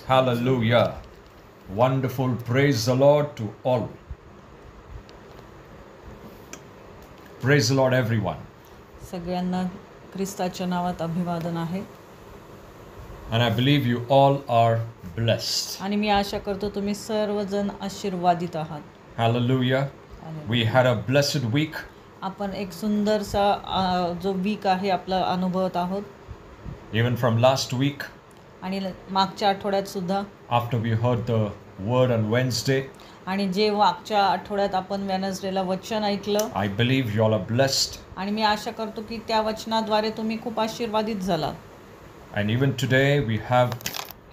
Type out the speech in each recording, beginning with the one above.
Hallelujah. Wonderful. Praise the Lord to all. Praise the Lord, everyone. सगळ्यांना ख्रिस्ताच्या नावात अभिवादन आहे. And I believe you all are blessed. आणि मी आशा करतो तुम्ही सर्वजण आशीर्वादित आहात. Hallelujah. We had a blessed week. आपण एक सुंदरसा जो वीक आहे आपला अनुभवत आहोत. Even from last week, आणि मागच्या आठवड्यात सुद्धा after we heard the word on Wednesday, आणि जे मागच्या आठवड्यात आपण वेनसडेला वचन ऐकलं, I believe you all are blessed. आणि मी आशा करतो की त्या वचनाद्वारे तुम्ही खूप आशीर्वादित झालात. And even today we have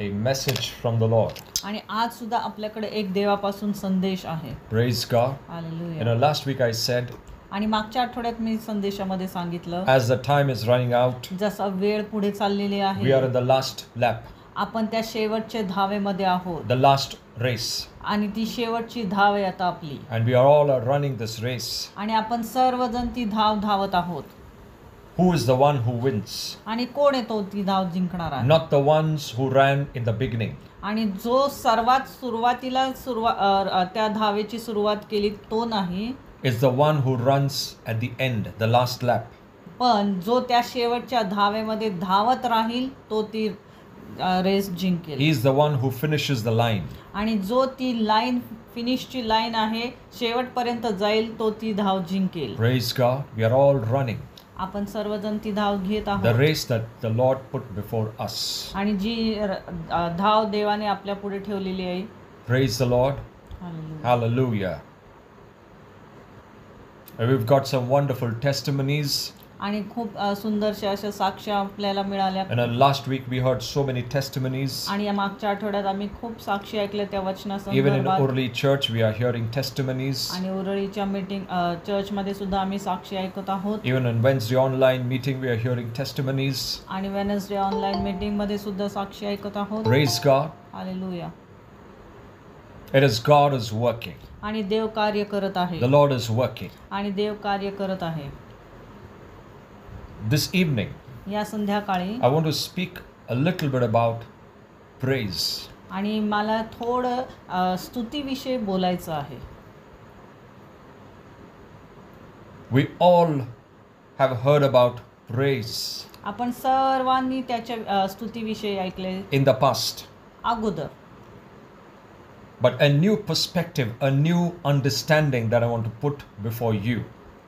a message from the Lord. आणि आज सुद्धा आपल्याकडे एक देवापासून संदेश आहे. Praise God. Hallelujah. Last week I said, आणि मागच्या आठवड्यात मी संदेशामध्ये सांगितलं, as the time is running out, जसा वेळ पुढे चाललेली we आहे, are in the last lap, आपण त्या शेवटच्या धावेमध्ये आहोत. the last race. आणि ती शेवटची धाव आहे आता आपली. And we are all running this race. आणि आपण सर्वजण ती धाव धावत आहोत. Who is the one who wins? आणि कोण आहे तो ती धाव जिंकणार आहे? Not the ones who ran in the beginning. आणि जो सर्वात सुरुवातीला त्या धावेची सुरुवात केली तो नाही, It's the one who runs at the end, the last lap. पण जो त्या शेवटच्या धावेमध्ये धावत राहील तो ती रेस जिंकेल. He is the one who finishes the line. आणि जो ती लाईन फिनिशची लाईन आहे शेवटपर्यंत जाईल तो ती धाव जिंकेल. Praise God. We are all running आपण सर्वजण ती धाव घेत the आहोत. race that the Lord put before us. आणि जी धाव देवाने आपल्या पुढे ठेवलेली आहे. Praise the Lord. Hallelujah. Hallelujah. And we've got some wonderful testimonies. आणि खूप सुंदरशा अशा साक्ष्या आपल्याला मिळाल्या. And last week we heard so many testimonies. आणि या मागच्या आठवड्यात आम्ही खूप साक्षी ऐकल्या त्या Even in वचनासंदर्भात. Urli Church we are hearing testimonies. आणि उरळीच्या मीटिंग चर्चमध्ये सुद्धा आम्ही साक्षी ऐकत आहोत. Even on Wednesday online meeting we are hearing testimonies. आणि वेनसडे ऑनलाईन मीटिंगमध्ये सुद्धा साक्षी ऐकत आहोत. Praise God. Hallelujah. It is God is working. आणि देव कार्य करत आहे. The Lord is working. आणि देव कार्य करत आहे. This evening या संध्याकाळी I want to speak a little bit about praise. आणि मला थोडं स्तुतीविषयी बोलायचं आहे. We all have heard about praise आपण सर्वांनी त्याच्या स्तुतीविषयी ऐकले in the past. अगोदर. But a new perspective, a new understanding that I want to put before you.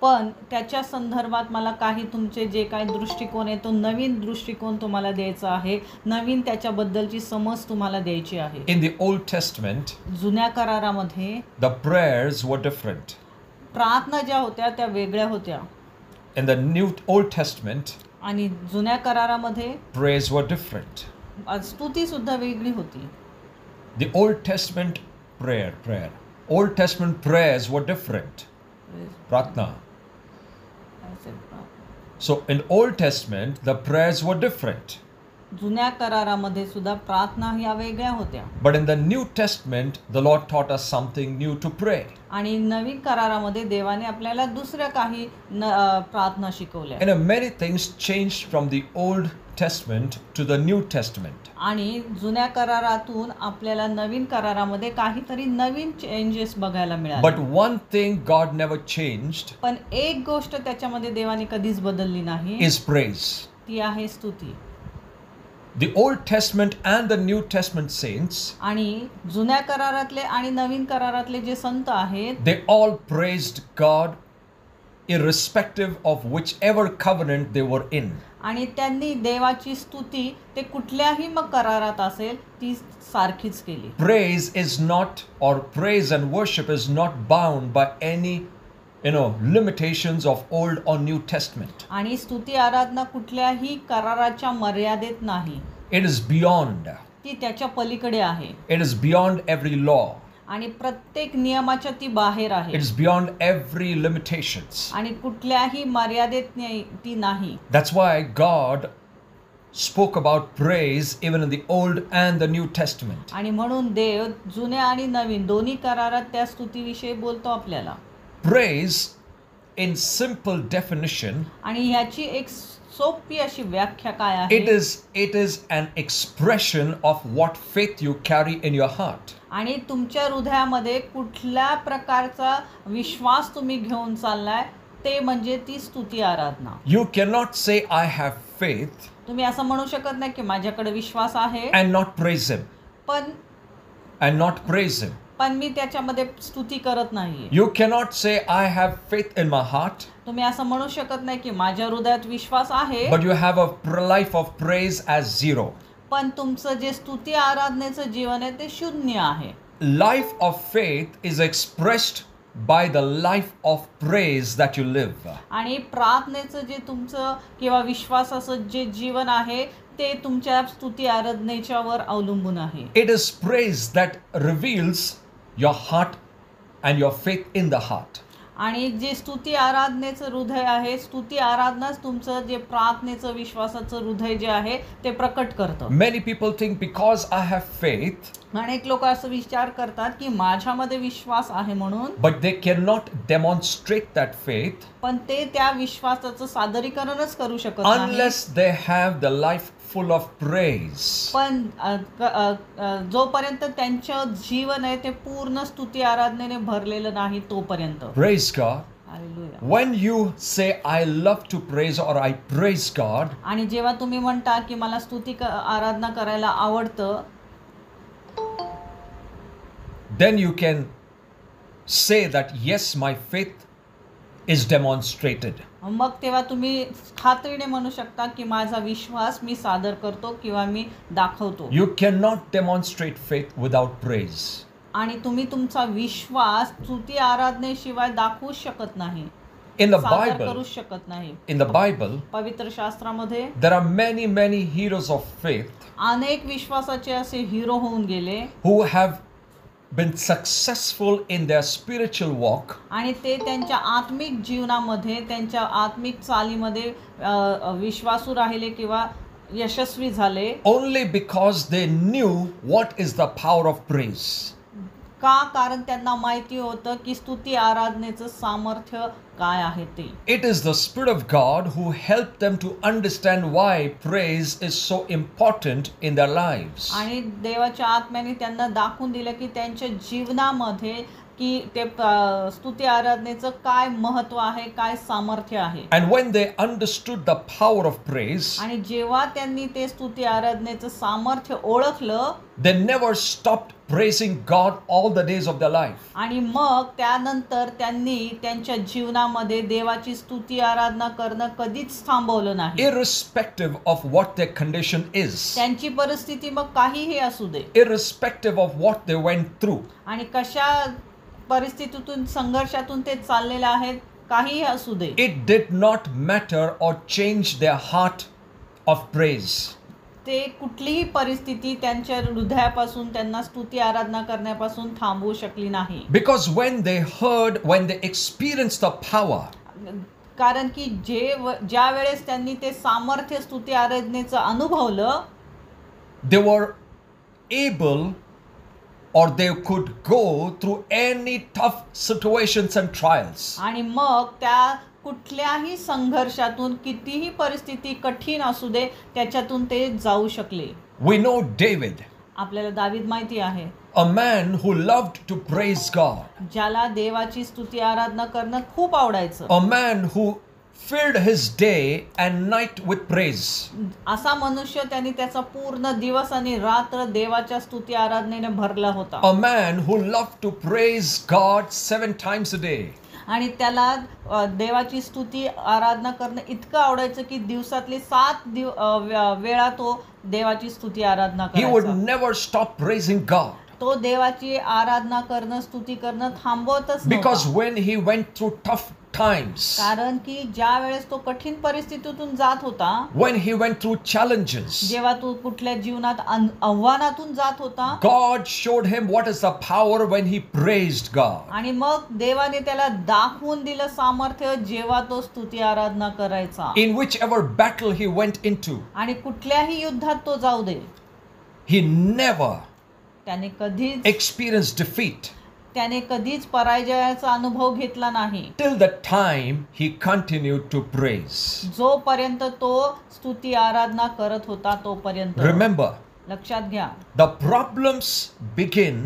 पण त्याच्या संदर्भात मला काही तुमचे जे काही दृष्टिकोन आहे तो नवीन दृष्टिकोन तुम्हाला द्यायचा आहे. नवीन त्याच्याबद्दलची समज तुम्हाला द्यायची आहे. In the Old Testament, जुन्या करारामध्ये the prayers were different. प्रार्थना ज्या होत्या त्या वेगळ्या होत्या. In the New Old Testament, आणि जुन्या करारामध्ये prayers were different. स्तुती सुद्धा वेगळी होती. The Old Testament prayer. Old Testament prayers were different. Pratna. So in Old Testament, the prayers were different. जुन्या करारामध्ये सुद्धा प्रार्थना ह्या वेगळ्या होत्या. But in the New Testament, the Lord taught us something new to pray. आणि नवीन करारामध्ये देवाने आपल्याला दुसऱ्या काही प्रार्थना शिकवल्या. And many things changed from the Old Testament to the New Testament. आणि जुन्या करारातून आपल्याला नवीन करारामध्ये काहीतरी नवीन चेंजेस बघायला मिळाले. But one thing God never changed पण एक गोष्ट त्याच्यामध्ये देवाने कधीच बदलली नाही, is praise. ती आहे स्तुती. The Old Testament and the New Testament saints, आणि जुन्या करारातले आणि नवीन करारातले जे संत आहेत they all praised God irrespective of whichever covenant they were in. आणि त्यांनी देवाची स्तुती ते कुठल्याही मग करारात असेल ती सारखीच केली. Praise is not, or praise and worship is not bound by any limitations of Old or New Testament. आणि स्तुती आराधना कुठल्याही कराराच्या मर्यादेत नाही. It is beyond. ती त्याच्या पलीकडे आहे. It is beyond every law. आणि प्रत्येक नियमाच्या ती बाहेर आहे. It is beyond every limitations. आणि कुठल्याही मर्यादेत ती नाही. That's why God spoke about praise even in the Old and the New Testament. आणि म्हणून देव जुन्या आणि नवीन दोन्ही करारात त्या स्तुतीविषयी बोलतो आपल्याला. Praise in simple definition, आणि ह्याची एक सोपी अशी व्याख्या काय आहे? it is an expression of what faith you carry in your heart. आणि तुमच्या हृदयामध्ये कुठल्या प्रकारचा विश्वास तुम्ही घेऊन चाललाय ते म्हणजे ती स्तुती आराधना. You cannot say I have faith तुम्ही असं म्हणू शकत नाही की माझ्याकडे विश्वास आहे and not praise him पण मी त्याच्यामध्ये स्तुती करत नाहीये. You cannot say I have faith in my heart तुम्ही असं म्हणू शकत नाही की माझ्या हृदयात विश्वास आहे but you have a life of praise as zero. पण तुमचं जे स्तुती आराधनेचं जीवन आहे ते शून्य आहे. Life of faith is expressed by the life of praise that you live. आणि प्रार्थनेचं जे तुमचं किंवा विश्वासाचं जे जीवन आहे ते तुमच्या स्तुती आराधनेच्यावर अवलंबून आहे. It is praise that reveals your heart and your faith in the heart. आणि जे स्तुती आराधनेचं हृदय आहे, स्तुती आराधनाच तुमचं जे प्रार्थनेचं विश्वासाचं हृदय जे आहे ते प्रकट करतं. Many people think because I have faith, अनेक लोक असं विचार करतात की माझ्यामध्ये विश्वास आहे म्हणून, but they cannot demonstrate that faith पण ते त्या विश्वासाचं सादरीकरणच करू शकत नाही unless they have the life full of praise. पण जोपर्यंत त्यांचं जीवन आहे ते पूर्ण स्तुती आराधनेने भरलेलं नाही तोपर्यंत. Praise God. Hallelujah. When you say I love to praise or I praise God, आणि जेव्हा तुम्ही म्हणता की मला स्तुती आराधना करायला आवडतं, then you can say that yes, my faith is demonstrated. मग तेव्हा तुम्ही खात्रीने म्हणू शकता की माझा विश्वास मी सादर करतो किंवा मी दाखवतो. You cannot demonstrate faith without praise. आणि तुम्ही तुमचा विश्वास स्तुती आराधनेशिवाय दाखवू शकत नाही, In the सादर Bible, करू शकत नाही. in the Bible, पवित्र शास्त्रामध्ये there are many heroes of faith अनेक विश्वासाचे असे हिरो होऊन गेले who have been successful in their spiritual walk आणि ते त्यांच्या आत्मिक जीवनामध्ये त्यांच्या आत्मिक चालीमध्ये विश्वासू राहिले किंवा यशस्वी झाले only because they knew what is the power of praise. का? कारण त्यांना माहिती होतं की स्तुती आराधनेचं सामर्थ्य काय आहे ते. It is the Spirit of God who helped them to understand why praise is so important in their lives. आणि देवाच्या आत्म्याने त्यांना दाखवून दिलं की त्यांच्या जीवनामध्ये की ते स्तुती आराधनेचं काय महत्व आहे, काय सामर्थ्य आहे. And when they understood the power of praise, आणि जेव्हा त्यांनी ते स्तुती आराधनेचं सामर्थ्य ओळखलं, they never stopped praising God all the days of their life. आणि मग त्यानंतर त्यांनी त्यांच्या जीवनामध्ये देवाची स्तुती आराधना करणं कधीच थांबवलं नाही. Irrespective of what their condition is, त्यांची परिस्थिती मग काहीही असू दे, irrespective of what they went through, आणि कशा परिस्थितीतून संघर्षातून ते चाललेले आहेत, काहीही असू दे, it did not matter or change their heart of praise. ते कुठलीही परिस्थिती त्यांच्या हृदयापासून त्यांना स्तुती आराधना करण्यापासून थांबवू शकली नाही. Because when they experienced the power, कारण की ज्या वेळेस त्यांनी ते सामर्थ्य स्तुती आराधनेचं अनुभवलं, they were able or they could go through any tough situations and trials. आणि मग त्या कुठल्याही संघर्षातून कितीही परिस्थिती कठीण असू दे त्याच्यातून ते जाऊ शकले. We know David, आपल्याला दावीद माहिती आहे, a man who loved to praise God, ज्याला देवाची स्तुती आराधना करणं खूप आवडायचं, a man who filled his day and night with praise. असा मनुष्य त्यांनी त्याचा पूर्ण दिवस आणि रात्र देवाच्या स्तुती आराधनेने भरला होता. A man who loved to praise God 7 times a day. आणि त्याला देवाची स्तुती आराधना करणं इतकं आवडायचं की दिवसातले 7 वेळा तो देवाची स्तुती आराधना He would करायचा. never stop praising God. तो देवाची आराधना करणं, स्तुती करणं थांबवतच Because नव्हता. when he went through tough times, कारण की ज्या वेळेस तो कठीण परिस्थितीतून जात होता, when he went through challenges, जेव्हा तो कुठल्या जीवनात आव्हानातून जात होता, God showed him what is the power when he praised God. आणि मग देवाने त्याला दाखवून दिलं सामर्थ्य जेव्हा तो स्तुती आराधना करायचा. In whichever battle he went into, आणि कुठल्याही युद्धात तो जाऊ दे, he never त्याने कधीच experienced defeat. त्याने कधीच पराजयाचा अनुभव घेतला नाही till the time he continued to praise. जोपर्यंत तो स्तुती आराधना करत होता तोपर्यंत. Remember, लक्षात घ्या, the problems begin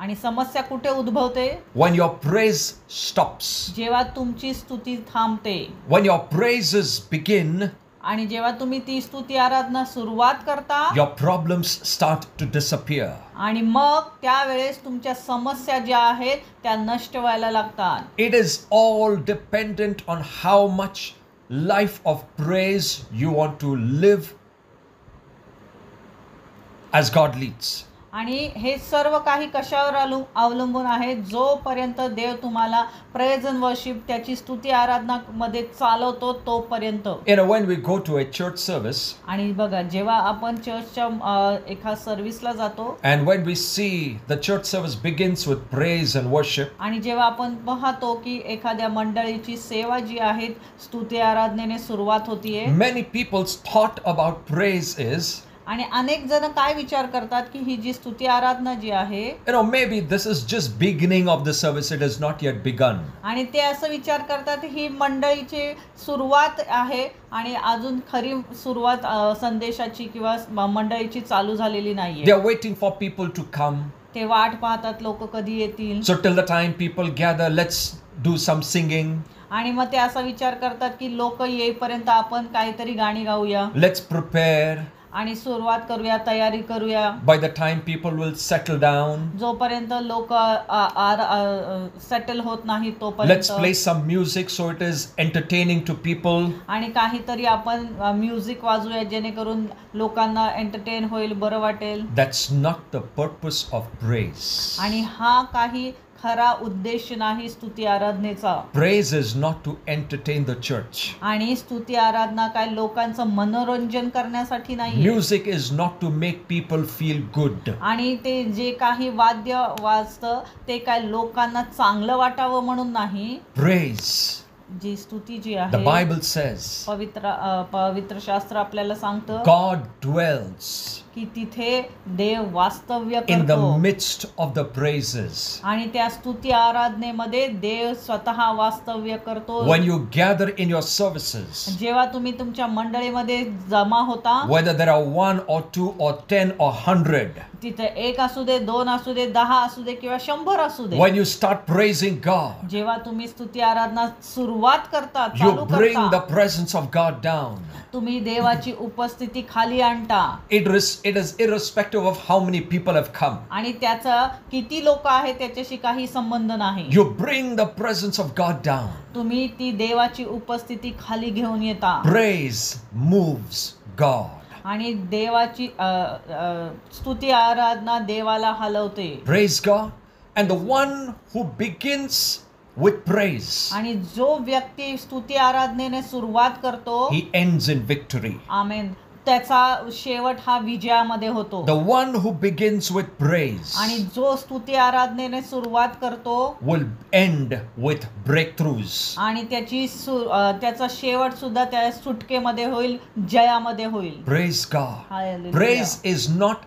आणि समस्या कुठे उद्भवते? when your praise stops. जेव्हा तुमची स्तुती थांबते. When your praises begin, आणि जेव्हा तुम्ही ती स्तुती आराधना सुरुवात करता, your problems start to disappear. आणि मग त्यावेळेस तुमच्या समस्या ज्या आहेत त्या नष्ट व्हायला लागतात. It is all dependent on how much life of praise you want to live as God leads. आणि हे सर्व काही कशावर अवलंबून आहे? जोपर्यंत देव तुम्हाला प्रेज अँड वर्शिप त्याची स्तुती आराधना मध्ये चालवतो तोपर्यंत. When we go to a church service, आणि बघा, जेव्हा आपण चर्चच्या एका सर्व्हिसला जातो, and when we see the church service begins with praise and worship, आणि जेव्हा आपण पाहतो की एखाद्या मंडळीची सेवा जी आहे स्तुती आराधनेने सुरुवात होतीये, many people's thought about praise is, आणि अनेक जण काय विचार करतात की ही जी स्तुती आराधना जी आहे, maybe this is just beginning of the service, it has not yet begun. आणि ते असं विचार करतात ही मंडळीची सुरुवात आहे आणि अजून खरी सुरुवात संदेशाची किंवा मंडळीची चालू झालेली नाहीये. They are waiting for people to come. ते वाट पाहतात लोक कधी येतील. So till the time people gather, let's do some singing. आणि मग ते असा विचार करतात की लोक येईपर्यंत आपण काहीतरी गाणी गाऊया, Let's prepare. आणि सुरुवात करूया, तयारी करूया. By the time people will settle down, जोपर्यंत लोक सेटल होत नाही let's तोपर्यंत play some music so it is entertaining to people. आणि काहीतरी आपण म्युझिक वाजूया जेणेकरून लोकांना एंटरटेन होईल, बरं वाटेल. That's not the purpose of praise. आणि हा काही खरा उद्देश नाही स्तुती आराधनेचा. Praise is not to entertain the church. आणि स्तुती आराधना काय लोकांचं मनोरंजन करण्यासाठी नाही. Music is not to make people feel good. आणि ते जे काही वाद्य वाजतं ते काय लोकांना चांगलं वाटावं म्हणून नाही. Praise, जी स्तुती जी the आहे, Bible says, पवित्र शास्त्र आपल्याला सांगतं God dwells की तिथे देव वास्तव्य in the करतो. midst of the praises. आणि त्या स्तुती आराधनेमध्ये देव स्वतः वास्तव्य करतो. When you gather in your services, जेव्हा तुम्ही तुमच्या मंडळीमध्ये जमा होता, whether there are 1 or 2 or 10 or 100, तिथे 1 असू दे, 2 असू दे, 10 असू दे किंवा 100 असू दे, when you start praising God, जेव्हा तुम्ही स्तुती आराधना सुरुवात करता, you चालू bring the करता, presence of God down. तुम्ही देवाची उपस्थिती खाली आणता. It is irrespective of how many people have come. आणि त्याचा किती लोक आहेत त्याच्याशी काही संबंध नाही. You bring the presence of God down. तुम्ही ती देवाची उपस्थिती खाली घेऊन येता. Praise moves God. आणि देवाची स्तुती आराधना देवाला हलवते. Praise God. And the one who begins with praise, आणि जो व्यक्ती स्तुती आराधनेने सुरुवात करतो, he ends in victory. आमेन, त्याचा शेवट हा विजयामध्ये होतो. The one who begins with praise आणि जो स्तुती आराधनेने सुरुवात करतो will end with breakthroughs. आणि त्याचा शेवट सुद्धा त्या सुटकेमध्ये होईल, जयामध्ये होईल. Praise God. Hallelujah. Praise is not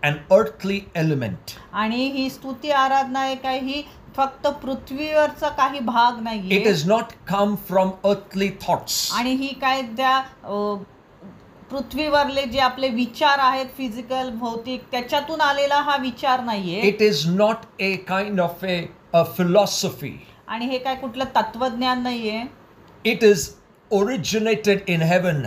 an earthly element. आणि ही स्तुती आराधना आहे काय, ही फक्त पृथ्वीवरचा काही भाग It नाहीये. does not come from earthly thoughts. आणि ही काय त्या पृथ्वीवरले जे आपले विचार आहेत, फिजिकल भौतिक, त्याच्यातून आलेला हा विचार नाहीये. It is not a kind of a philosophy. आणि हे काय कुठलं तत्वज्ञान नाहीये. It is originated in heaven.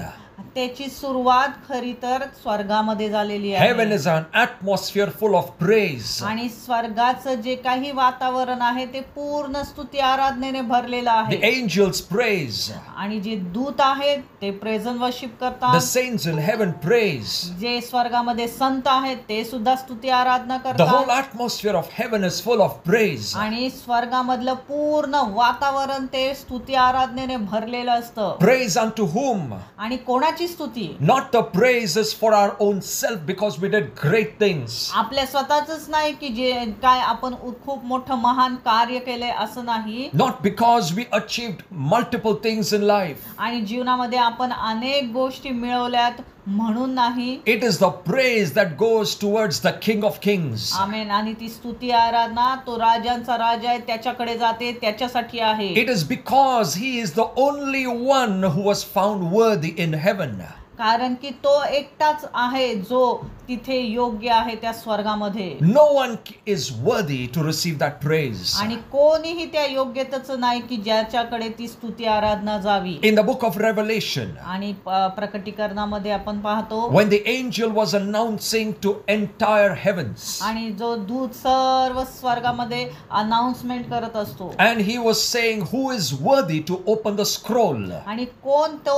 त्याची सुरुवात खरी तर स्वर्गामध्ये झालेली Heaven आहे. is an atmosphere full of praise. आणि स्वर्गाचं जे काही वातावरण आहे ते पूर्ण स्तुती आराधनेने भरलेलं The आहे. angels praise. आणि जे दूत आहेत ते प्रेझेंट वर्शिप The करतात. saints in heaven praise. जे स्वर्गामध्ये संत आहेत ते सुद्धा स्तुती आराधना The whole करतात. atmosphere of heaven is full of praise. आणि स्वर्गामधलं पूर्ण वातावरण ते स्तुती आराधनेने भरलेलं असतं. Praise unto whom? आणि कोणाची स्तुती? Not the praises for our own self because we did great things. आपल्या स्वतःच नाही की जे काय आपण खूप मोठं महान कार्य केले असं नाही. Not because we achieved multiple things in life. आणि जीवनामध्ये आपण अनेक गोष्टी मिळवल्यात, म्हणून नाही. It is the praise that goes towards the King of Kings. आमेन. आणि ती स्तुती आराधना तो राजांचा राजा आहे त्याच्याकडे जाते, त्याच्यासाठी आहे. It is because he is the only one who was found worthy in heaven. कारण की तो एकटाच आहे जो तिथे योग्य आहे त्या स्वर्गामध्ये. No one is worthy to receive that praise. आणि कोणीही त्या योग्यतेच नाही की ज्याच्याकडे ती स्तुती आराधना जावी. In the book of Revelation, आणि प्रकटीकरणामध्ये आपण पाहतो when the angel was announcing to entire heavens, आणि जो दूत सर्व स्वर्गामध्ये अनाउन्समेंट करत असतो, and he was saying who is worthy to open the scroll. आणि कोण तो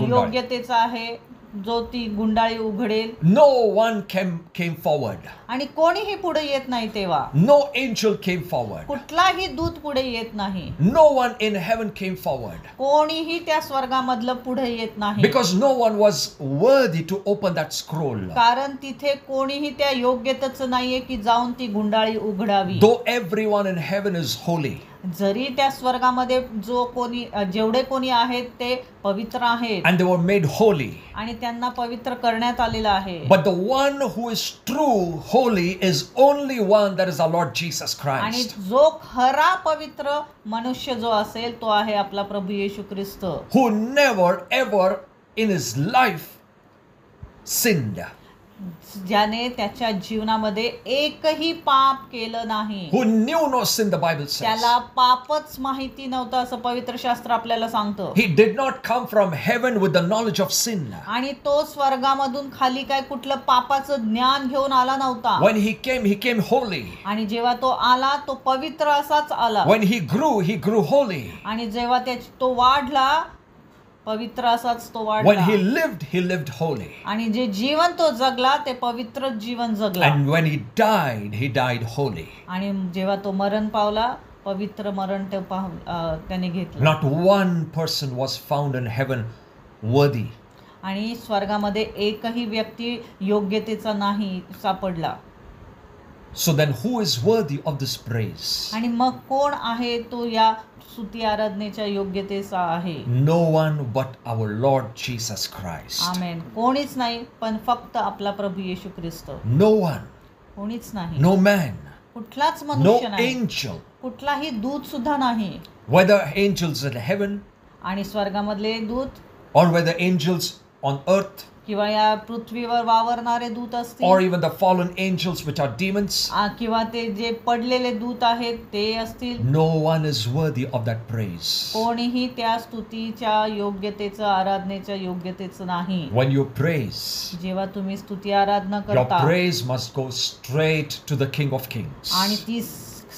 योग्यतेचा आहे जो ती गुंडाळी उघडेल. No one came forward. आणि कोणीही पुढे येत नाही तेव्हा. No angel came forward. कुठलाही दूत पुढे येत नाही. No one in heaven came forward. कोणीही त्या स्वर्गामधलं पुढे येत नाही. Because no one was worthy to open that scroll. कारण तिथे कोणीही त्या योग्यतेच नाहीये की जाऊन ती गुंडाळी उघडावी. Though everyone in heaven is holy. जरी त्या स्वर्गामध्ये जेवढे कोणी आहेत ते पवित्र आहेत. And they were made holy. आणि त्यांना पवित्र करण्यात आलेलं आहे. But the one who is true holy is only one, that is our Lord Jesus आणि Christ. जो खरा पवित्र मनुष्य जो असेल तो आहे आपला प्रभू येशू ख्रिस्त. Who never ever in his life sinned. ज्याने त्याच्या जीवनामध्ये एकही पाप केलं नाही. Who knew no sin, the Bible says. त्याला पापच माहिती नव्हतं असं पवित्र शास्त्र आपल्याला सांगतं. He did not come from heaven with the knowledge of sin. आणि तो स्वर्गामधून खाली काय कुठलं पापाचं ज्ञान घेऊन आला नव्हता. When he came holy. आणि जेव्हा तो आला तो पवित्र असाच आला. When he grew holy. आणि जेव्हा तो वाढला पवित्र असाच तो When वाढला. he lived holy. आणि जे जीवन तो जगला ते पवित्र जीवन जगला. And when he died holy. आणि जेव्हा तो मरण पावला पवित्र मरण त्याने घेतलं. Not one person was found in heaven worthy. आणि स्वर्गामध्ये एकही व्यक्ती योग्यतेचा नाही सापडला. So then who is worthy of this praise? आणि मग कोण आहे तो या स्तुती आराधनेच्या योग्यतेचा आहे? No one but our Lord Jesus Christ. आमेन. कोणीच नाही पण फक्त आपला प्रभू येशू ख्रिस्त. No one. कोणीच नाही. No man. कुठलाच No मनुष्य नाही. angel. कुठलाही दूत सुद्धा नाही. Whether angels in heaven आणि स्वर्गामधले दूत or whether angels on earth किंवा या पृथ्वीवर वावरणारे दूत or असतील even the fallen angels which are demons, किंवा ते जे पडलेले दूत आहेत ते असतील, no one is worthy of that praise. कोणीही त्या स्तुतीच्या योग्यतेचं आराधनेच्या योग्यतेचं नाही. When you praise, जेव्हा तुम्ही स्तुती आराधना your करता praise must go straight to the King of Kings. आणि ती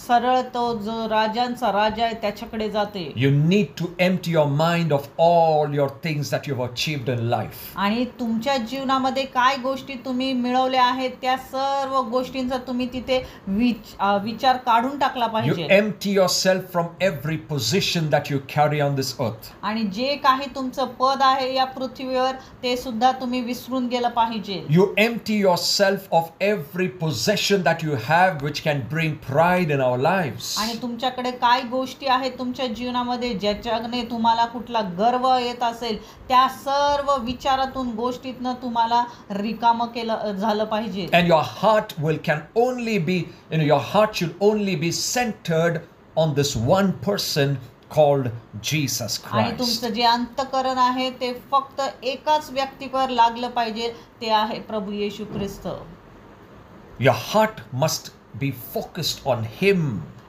सरळ तो जो राजांचा राजा आहे त्याच्याकडे जाते. You need to empty your mind of all your things that you have achieved in life. आणि तुमच्या जीवनामध्ये काय गोष्टी तुम्ही मिळवल्या आहेत त्या सर्व गोष्टींचा तुम्ही तिथे विचार काढून टाकला You पाहिजे. empty yourself from every position that you carry on this earth. आणि जे काही तुमचं पद आहे या पृथ्वीवर ते सुद्धा तुम्ही विसरून गेलं पाहिजे. You empty yourself of every possession that you have which can bring pride in our lives. आणि तुमच्याकडे काय गोष्टी आहेत तुमच्या जीवनामध्ये ज्याच्याने तुम्हाला कुठला गर्व येत असेल त्या सर्व विचारातून गोष्टीतनं तुम्हाला रिकामं केलं झालं पाहिजे. And your heart can only be, your heart should only be centered on this one person called Jesus आणि Christ. तुमचं जे अंतःकरण आहे ते फक्त एकाच व्यक्तीवर लागलं पाहिजे, ते आहे प्रभू येशू ख्रिस्त. Your heart must be focused on him.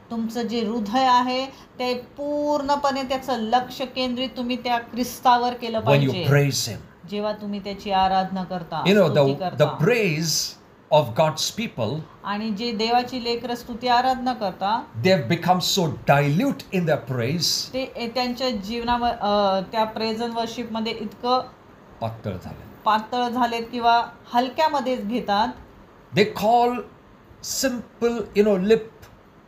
तुमचं जे हृदय आहे ते पूर्णपणे त्याचं लक्ष केंद्रित तुम्ही त्या ख्रिस्तावर केलं When you पाहिजे. praise him. जेव्हा तुम्ही त्याची आराधना करता, You know, स्तुती the करता. praise of God's people, आणि जे देवाची लेकरं स्तुती आराधना करता they have become so dilute in their praise. ते त्यांच्या जीवनावर त्या प्रेझेंट वर्शिप मध्ये इतकं पातळ झाले. पातळ झालेत किंवा हलक्यामध्येच घेतात. They call simple, lip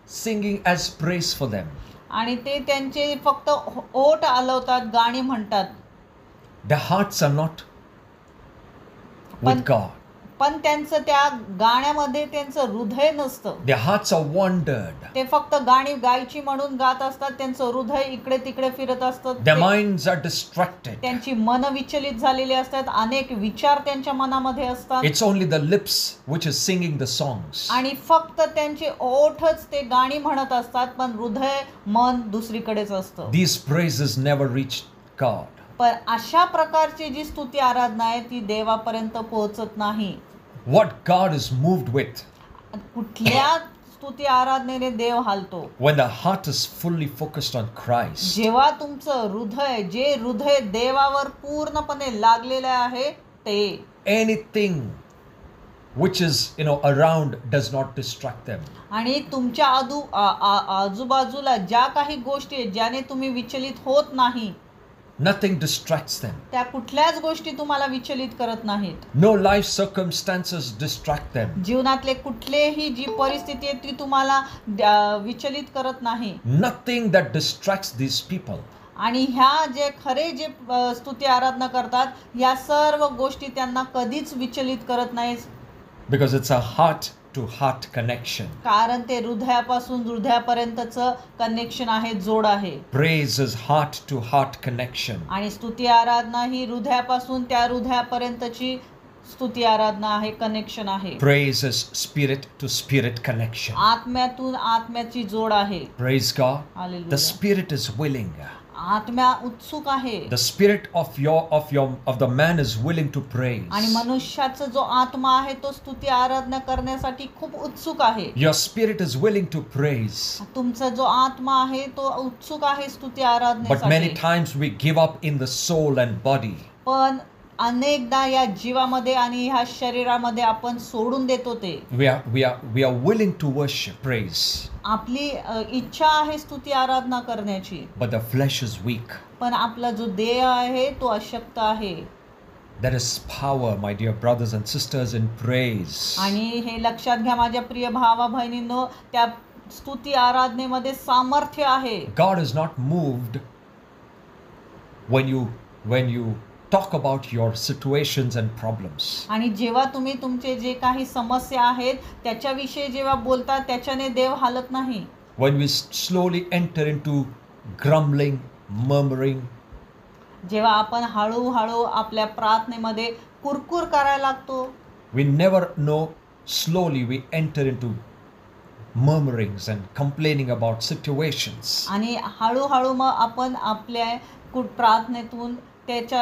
singing as praise for them. आणि ते त्यांचे फक्त ओठ हलवतात, गाणी म्हणतात. Their hearts are not with God. पण त्यांचं त्या गाण्यामध्ये त्यांचं हृदय नसतं. Their hearts are wandered. ते फक्त गाणी गायची म्हणून गात असतात. त्यांचं हृदय इकडे तिकडे फिरत असतं. Their minds are distracted. त्यांची मन विचलित झालेली असतात. अनेक विचार त्यांच्या मनामध्ये असतात. It's only the lips which is singing the songs. आणि फक्त त्यांचे ओठच ते गाणी म्हणत असतात, पण हृदय मन दुसरीकडेच असतं. These praises never reach God. पण अशा प्रकारची जी स्तुती आराधना आहे ती देवापर्यंत पोहोचत नाही. What God is moved with कुठल्या स्तुती आराधनेने देव हालतो? when the heart is fully focused on Christ. जेव्हा तुमचं हृदय देवावर पूर्णपणे लागलेलं आहे ते. Anything which is around does not distract them. आणि तुमच्या आजूबाजूला ज्या काही गोष्टी आहेत ज्याने तुम्ही विचलित होत नाही, Nothing distracts them. त्या कुठल्याच गोष्टी तुम्हाला विचलित करत नाहीत. No life circumstances distract them. जीवनातले कुठलेही जी परिस्थिती आहे ती तुम्हाला विचलित करत नाही. Nothing that distracts these people. आणि ह्या जे खरे जे स्तुती आराधना करतात या सर्व गोष्टी त्यांना कधीच विचलित करत नाही. Because it's a heart to heart connection. कारण ते हृदयापासून हृदयापर्यंतचं कनेक्शन आहे, जोड आहे. Praise is heart to heart connection. आणि स्तुती आराधना ही हृदयापासून त्या हृदयापर्यंतची स्तुती आराधना आहे, कनेक्शन आहे. Praise is spirit to spirit connection. आत्म्यातून आत्म्याची जोड आहे. Praise God. Hallelujah. The spirit is willing. आत्म्या उत्सुक आहे. The spirit of the man is willing to praise. आणि मनुष्याचा जो आत्मा आहे तो स्तुती आराधना करण्यासाठी खूप उत्सुक आहे. Your spirit is willing to praise. तुमचा जो आत्मा आहे तो उत्सुक आहे स्तुती But आराधनेसाठी. many times we give up in the soul and body. पण अनेकदा या जीवामध्ये आणि ह्या शरीरामध्ये आपण सोडून देतो ते. We are willing to worship, praise. आपली इच्छा आहे स्तुती आराधना करण्याची, But the flesh is weak. पण आपला जो देह आहे तो अशक्त आहे. There is power, my dear brothers and sisters, in praise. आणि हे लक्षात घ्या माझ्या प्रिय भावा बहिणींनो, त्या स्तुती आराधनेमध्ये सामर्थ्य आहे. God is not moved when you talk about your situations and problems. आणि जेव्हा तुम्ही तुमचे जे काही समस्या आहेत त्याच्याविषयी जेव्हा बोलता त्याच्याने देव हालत नाही. When we slowly enter into grumbling, murmuring, जेव्हा आपण हळूहळू आपल्या प्रार्थनेमध्ये कुरकुर करायला लागतो, we never know, slowly we enter into murmurings and complaining about situations. आणि हळूहळू मग आपण आपल्या प्रार्थनेतून त्याच्या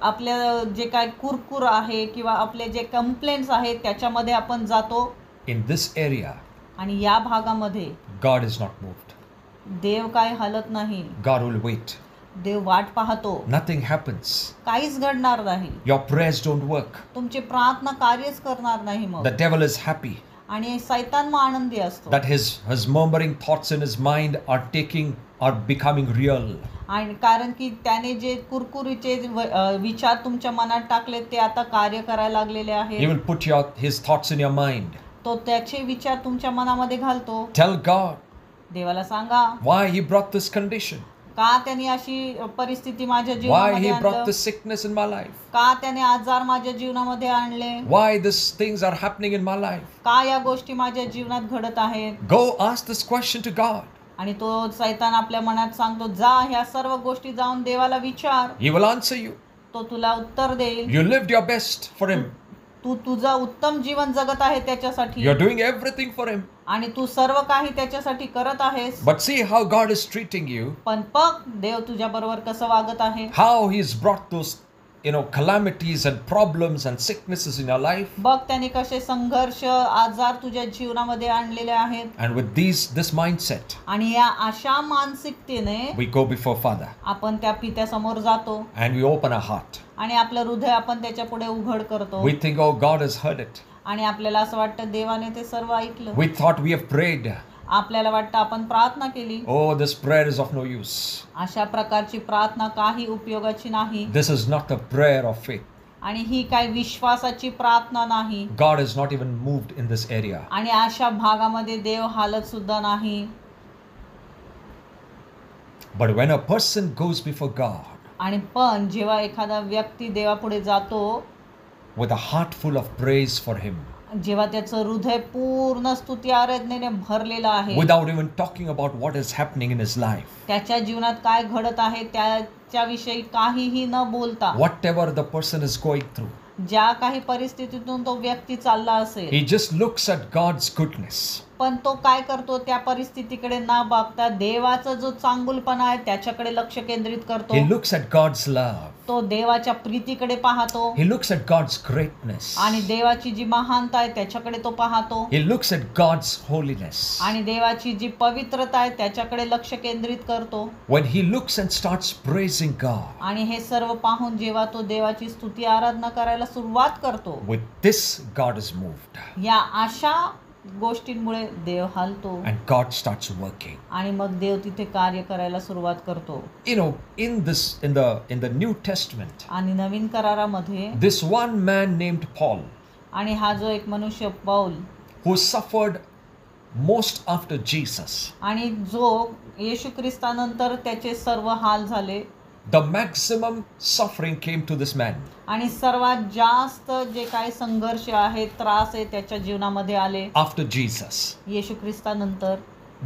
आपल्या जे काय कुरकुर आहे किंवा आपले जे कंप्लेंट्स आहेत त्याच्यामध्ये आपण जातो. In this area, आणि या भागामध्ये God is not moved. देव काय हलत नाही. God will wait. देव वाट पाहतो. Nothing happens. काहीच घडणार नाही. Your prayers don't work. तुमची प्रार्थना कार्यच करणार नाही. मग The devil is happy आणि सैतान मग आनंदी असतो. that his murmuring thoughts in his mind are becoming real. आणि कारण की त्याने जे कुरकुरीचे विचार तुमच्या मनात टाकले ते आता कार्य करायला लागलेले He आहेत. will put his thoughts in your mind. तो त्याचे विचार तुमच्या मनामध्ये घालतो. Tell God देवाला सांगा why he brought this condition. का त्याने अशी परिस्थिती माझ्या Why जीवनामध्ये he brought आणलं, this sickness in my life. का त्याने आजार माझ्या जीवनामध्ये आणले, Why these things are happening in my life. का या गोष्टी माझ्या जीवनात घडत आहेत. Go ask this question to God. आणि तो सैतान आपल्या मनात सांगतो जा ह्या सर्व गोष्टी जाऊन देवाला विचार. He will answer you. तो तुला उत्तर देईल. You lived your best for him. तू तुझं उत्तम जीवन जगत आहे त्याच्यासाठी You're doing everything for him. आणि तू सर्व काही त्याच्यासाठी करत आहेस. But see how God is treating you. पण बघ देव तुझ्या बरोबर कसं वागत आहे. How he's brought those calamities and problems and sicknesses in your life. बघ त्याने कसे संघर्ष आजार तुझ्या जीवनामध्ये आणलेले आहेत. And with this mindset, आणि या अशा मानसिकतेने we go before Father आपण त्या पित्यासमोर जातो and we open our heart. आणि आपलं हृदय आपण त्याच्या पुढे उघड करतो. We think, oh, God has heard it. आणि आपल्याला असं वाटतं देवाने ते सर्व ऐकलं. We thought we have prayed. आपल्याला वाटतं आपण प्रार्थना केली. Oh, this prayer is of no use. अशा प्रकारची प्रार्थना काही उपयोगाची नाही. This is not a prayer of faith. आणि ही काही विश्वासाची प्रार्थना नाही. God is not even moved in this area. आणि अशा भागामध्ये देव हालत सुद्धा नाही. But when a person goes before God, आणि पण जेव्हा एखादा व्यक्ती देवापुढे जातो, with a heart full of praise for Him, जेव्हा त्याचं हृदय पूर्ण स्तुती आराधनेने भरलेलं आहे, without even talking about what is happening in his life. त्याच्या जीवनात काय घडत आहे त्याच्याविषयी काहीही न बोलता, Whatever the person is going through, ज्या काही परिस्थितीतून तो व्यक्ती चालला असेल, he just looks at God's goodness. पण तो काय करतो, त्या परिस्थितीकडे न बघता देवाचा जो चांगुलपणा आहे त्याच्याकडे लक्ष केंद्रित करतो. He looks at God's love. तो देवाच्या प्रीतीकडे पाहतो He looks at God's greatness. आणि देवाची जी महानता आहे त्याच्याकडे तो पाहतो He looks at God's holiness. आणि देवाची जी पवित्रता आहे त्याच्याकडे लक्ष केंद्रित करतो. When he looks and starts praising God, आणि हे सर्व पाहून जेव्हा तो देवाची स्तुती आराधना करायला सुरुवात करतो, with this God is moved या अशा गोष्टींमुळे देव हलतो and God starts working. आणि मग देव तिथे कार्य करायला सुरुवात करतो. You know, in the New Testament, आणि नवीन करारामध्ये this one man named Paul, आणि हा जो एक मनुष्य Paul, who suffered most after Jesus, आणि जो येशू ख्रिस्तानंतर त्याचे सर्व हाल झाले, the maximum suffering came to this man. आणि सर्वात जास्त जे काही संघर्ष आहे, त्रास आहे त्याच्या जीवनामध्ये आले After Jesus. Yeshu ख्रिस्तानंतर.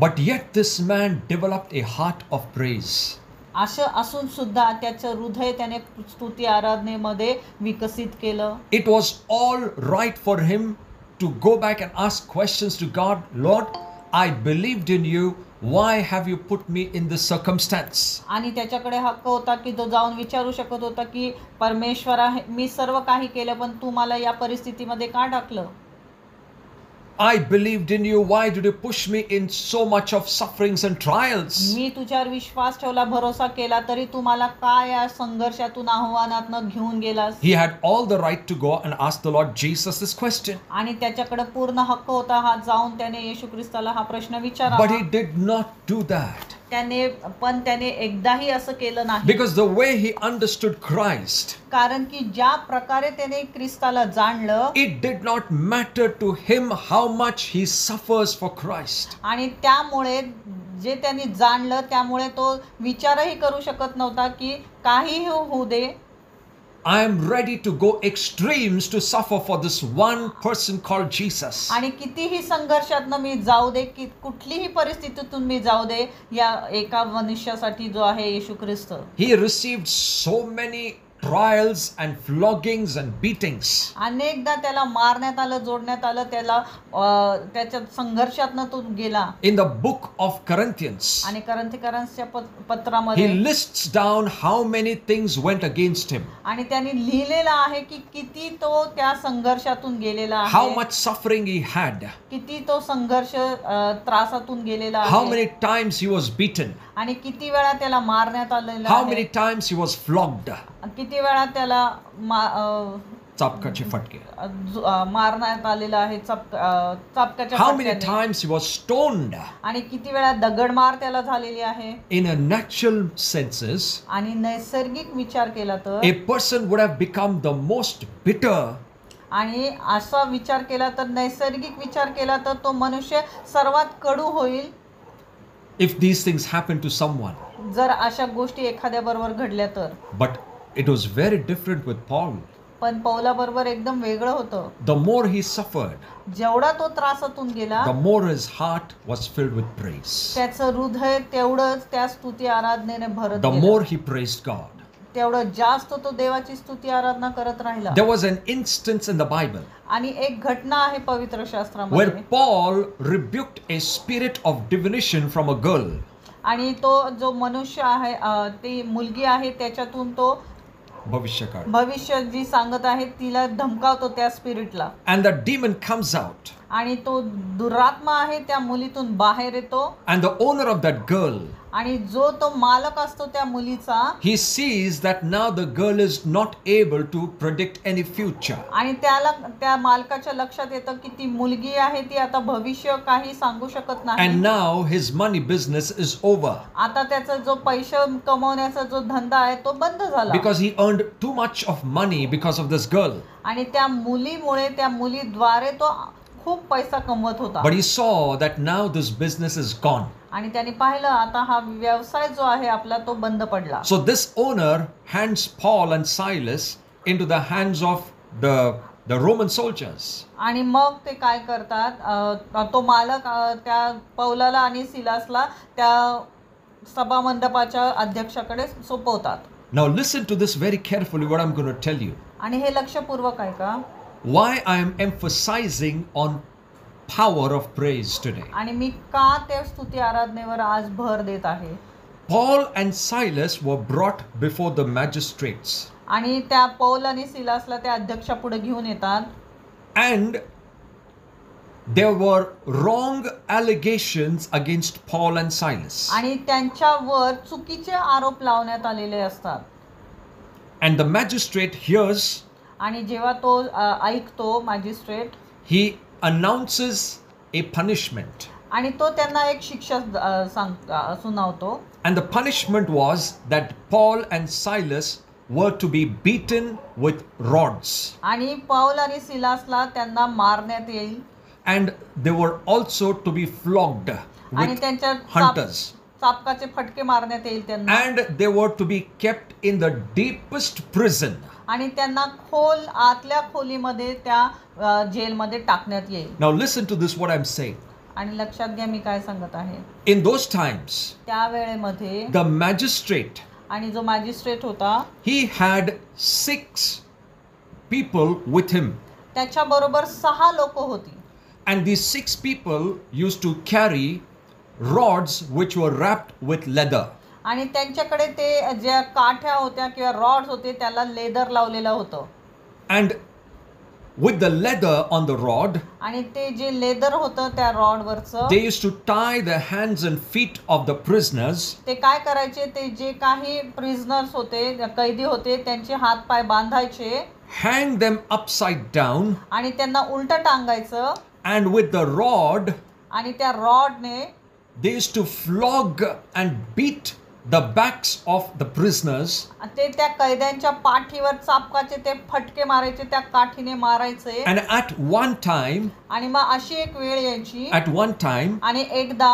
But yet this man developed a heart of praise. असं असून सुद्धा त्याचं हृदय त्याने स्तुती आराधनेमध्ये विकसित केलं. It was all right for him to go back and ask questions to God. Lord, I believed in you. Why have you put me in this circumstance? आणि त्याच्याकडे हक्क होता की तो जाऊन विचारू शकत होता की परमेश्वर आहे, मी सर्व काही केलं पण तू मला या परिस्थितीमध्ये का टाकलं? I believed in you. Why did you push me in so much of sufferings and trials? मी तुझ्यावर विश्वास ठेवला, भरोसा केला, तरी तू मला काय या संघर्षातून, आव्हानातून घेऊन गेलास? He had all the right to go and ask the Lord Jesus this question. आणि त्याच्याकडे पूर्ण हक्क होता हा जाऊन त्याने येशू ख्रिस्ताला हा प्रश्न विचारावा. But he did not do that. त्याने एकदाही असं केलं नाही. Because the way he understood Christ, कारण की ज्या प्रकारे त्याने ख्रिस्ताला जाणलं, it did not matter to him how much he suffers for Christ. आणि त्यामुळे जे त्यांनी जाणलं त्यामुळे तो विचारही करू शकत नव्हता की काहीही होऊ दे, I am ready to go extremes to suffer for this one person called Jesus. आणि कितीही संघर्षातनं मी जाऊ दे, की कुठलीही परिस्थितीतून मी जाऊ दे या एका मनुष्यासाठी जो आहे येशू ख्रिस्त. He received so many trials and floggings and beatings. अनेकदा त्याला मारण्यात आलं, जोडण्यात आलं, त्याला त्याच्या संघर्षातनं तो गेला. In the book of Corinthians, आणि करंथीकरांच्या he पत्रामध्ये lists down how many things went against him, आणि त्यांनी लिहिलेलं आहे की किती तो त्या संघर्षातून गेलेला how आहे, much suffering he had, किती तो संघर्ष त्रासातून गेलेला how आहे, many times he was beaten, आणि किती वेळा त्याला मारण्यात आलेलं how आहे, many times he was flogged. किती वेळा त्याला चापकाचे फटके. मारण्यात आलेलं आहे, चापकाच्या How many फटक्याने. times he was stoned. आणि किती वेळा दगडमार त्याला झालेली आहे. In a natural senses, आणि नैसर्गिक विचार केला तर a person would have become the most bitter आणि असा विचार केला तर, नैसर्गिक विचार केला तर तो मनुष्य सर्वात कडू होईल if these things happen to someone. जर अशा गोष्टी एखाद्या बरोबर घडल्या तर. But it was very different with Paul. पण पौलाबरोबर एकदम वेगळं होतं. The more he suffered, जेवढा तो त्रासातून गेला, the more his heart was filled with praise. त्याचं हृदय तेवढंच त्या स्तुती आराधनेने भरत The गेलं. more he praised God. तेवढं जास्त तो देवाची स्तुती आराधना करत राहिला. There was an instance in the Bible आणि एक घटना आहे पवित्र where शास्त्रामध्ये, Paul rebuked a spirit of divination from a girl. आणि तो जो मनुष्य आहे, ती मुलगी आहे, त्याच्यातून तो भविष्यकाळ. भविष्य जी सांगत आहे तिला धमकावतो त्या स्पिरिटला. And the demon comes out. आणि तो दुरात्मा आहे त्या मुलीतून बाहेर येतो. And the owner of that girl, आणि जो तो मालक असतो त्या मुलीचा, he sees that now the girl is not able to predict any future. आणि त्या मालकाच्या लक्षात येतं की ती मुलगी आहे ती आता भविष्य काही सांगू शकत नाही. And now his money business is over. आता त्याचा जो पैसे कमवण्याचा जो धंदा आहे तो बंद झाला. Because he earned too much of money because of this girl. आणि त्या मुलीमुळे, त्या मुलीद्वारे तो खूप पैसा कमवत होता. But he saw that now this business is gone. आणि त्यांनी पाहिलं आता हा व्यवसाय जो आहे आपला तो बंद पडला. So this owner hands Paul and Silas into the hands of the Roman soldiers. आणि मग ते काय करतात, तो मालक त्या पौलाला आणि सिलासला त्या सभा मंडपाच्या अध्यक्षाकडे सोपवतात. Now listen to this very carefully, what I'm going to tell you. आणि हे लक्षपूर्वक आहे का? Why I am emphasizing on power of praise today. आणि मी का त्या स्तुती आराधनेवर आज भर देत आहे. Paul and Silas were brought before the magistrates. आणि त्या पौल आणि सिलासला त्या अध्यक्षापुढे घेऊन येतात. And there were wrong allegations against Paul and Silas. आणि त्यांच्यावर चुकीचे आरोप लावण्यात आलेले असतात. And the magistrate hears, आणि जेव्हा तो ऐकतो magistrate, he announces a punishment. आणि तो त्यांना एक शिक्षा सुनावतो. And the punishment was that Paul and Silas were to be beaten with rods. आणि पौल आणि सिलासला त्यांना मारण्यात येईल. And they were also to be flogged आणि with त्यांच्या hunters. चापकाचे फटके मारण्यात येईल त्यांना. And they were to be kept in the deepest prison. आणि त्यांना खोल आतल्या खोलीमध्ये त्या जेलमध्ये टाकण्यात येईल. Now listen to this what I'm saying. आणि लक्षात घ्या मी काय सांगत आहे. In those times, त्या वेळेमध्ये the magistrate, आणि जो मॅजिस्ट्रेट होता, he had 6 people with him. त्याच्याबरोबर 6 लोक होती. And these 6 people used to carry rods which were wrapped with leather. आणि त्यांच्याकडे ते ज्या काठ्या होत्या किंवा रॉड्स होते त्याला लेदर लावलेलं होतं. And with the leather on the rod, आणि ते जे लेदर होतं त्या रॉडवरचं, they used to tie the hands and feet of the prisoners. ते काय करायचे, ते जे काही प्रिझनर्स होते, कैदी होते, त्यांचे हात पाय बांधायचे, hang them upside down, आणि त्यांना उलट टांगायचं. and with the rod, आणि त्या रॉडने they used to flog and beat the backs of the prisoners. ते त्या कैद्यांच्या पाठीवर चापकाचे ते फटके मारायचे, त्या काठीने मारायचे. And at one time, आणि मग अशी एक वेळ यायची, at one time, आणि एकदा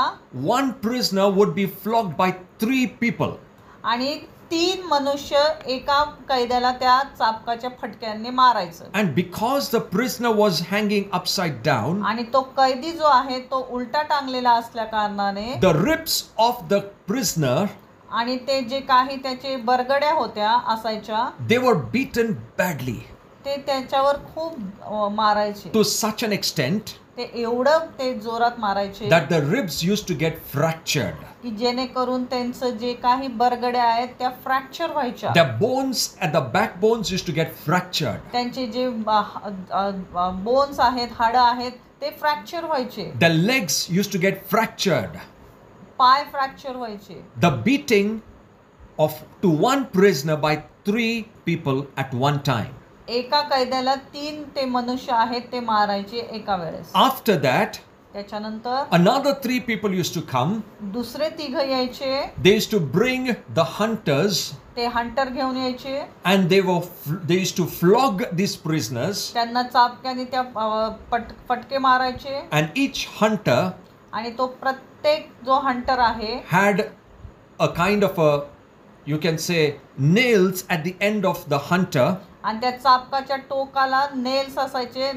one prisoner would be flogged by 3 people. आणि 3 मनुष्य एका कैद्याला त्या चापकाच्या फटक्यांनी मारायचं. And because the prisoner was hanging upside down, आणि तो कैदी जो आहे तो उलटा टांगलेला असल्या कारणाने the ribs of the prisoner, आणि ते जे काही त्याचे बरगड्या होत्या असायच्या, they were beaten badly ते त्याच्यावर खूप मारायचे. to such an extent ते एवढं ते जोरात मारायचे that the ribs used to get fractured. की जेणेकरून त्यांचं जे काही बरगड्या आहेत त्या फ्रॅक्चर व्हायच्या. Their bones and the backbones used to get fractured. त्यांचे जे बोन्स आहेत, हाडं आहेत, ते फ्रॅक्चर व्हायचे. Their legs used to get fractured. पाय फ्रॅक्चर व्हायचे. The beating of to one prisoner by 3 people at one time. एका कैद्याला 3 ते मनुष्य आहेत ते मारायचे एका वेळेस. After that, त्याच्यानंतर another 3 people used to come. दुसरे 3 यायचे. They used to bring the hunters, ते हंटर घेऊन यायचे. and they used to flog these prisoners. त्यांना चापक्याने त्या फटके मारायचे. And each hunter आणि तो प्रत्येक जो हंटर आहे had a kind of a, you can say, nails at the end of the hunter. आणि त्या चापकाच्या टोकाला नेल्स असायचे.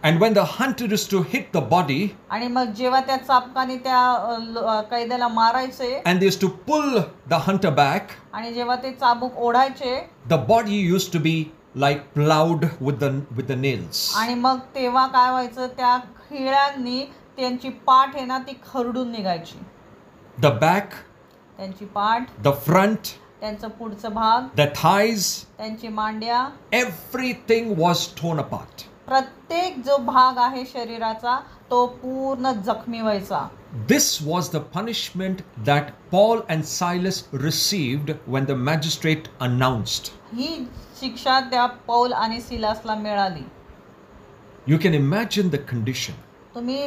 And when the hunter used to hit the body, आणि मग जेव्हा त्या चापकाने त्या कैद्याला मारायचे and they used to pull the hunter back, आणि जेव्हा ते चाबूक ओढायचे, the body used to be like plowed with the nails. आणि मग तेव्हा काय व्हायचं, त्या खिळ्यांनी त्यांची पाठ आहे ना ती खरडून निघायची. The back, त्यांची पाठ, the front, त्यांचं पुढचं भाग, the thighs, त्यांची मांड्या, everything was torn apart. प्रत्येक जो भाग आहे शरीराचा तो पूर्ण जखमी व्हायचा. This was the punishment that Paul and Silas received when the magistrate announced. ही शिक्षा त्या पौल आणि सिलासला मिळाली. You can imagine the condition. तुम्ही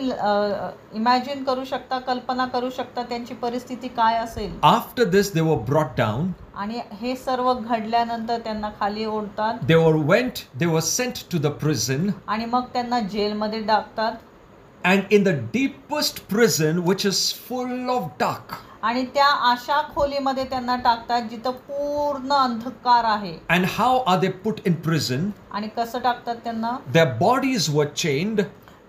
इमॅजिन करू शकता, कल्पना करू शकता त्यांची परिस्थिती काय असेल. After this, they were brought down. आणि हे सर्व घडल्यानंतर त्यांना खाली ओढतात. They were sent to the prison. आणि मग त्यांना जेलमध्ये टाकतात. And in the deepest prison, which is full of dark. आणि त्या अशा खोलीमध्ये त्यांना टाकतात जिथं पूर्ण अंधकार आहे. And how are they put in prison? आणि कसं टाकतात त्यांना? Their bodies were chained.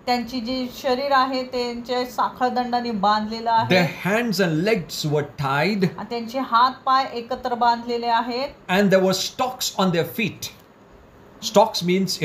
त्यांची जी शरीर आहे त्यांच्या साखळदंडाने बांधलेलं आहे. Their hands and legs were tied. आणि त्यांचे हात पाय एकत्र बांधलेले आहेत. And there were stocks on their feet. Stocks means,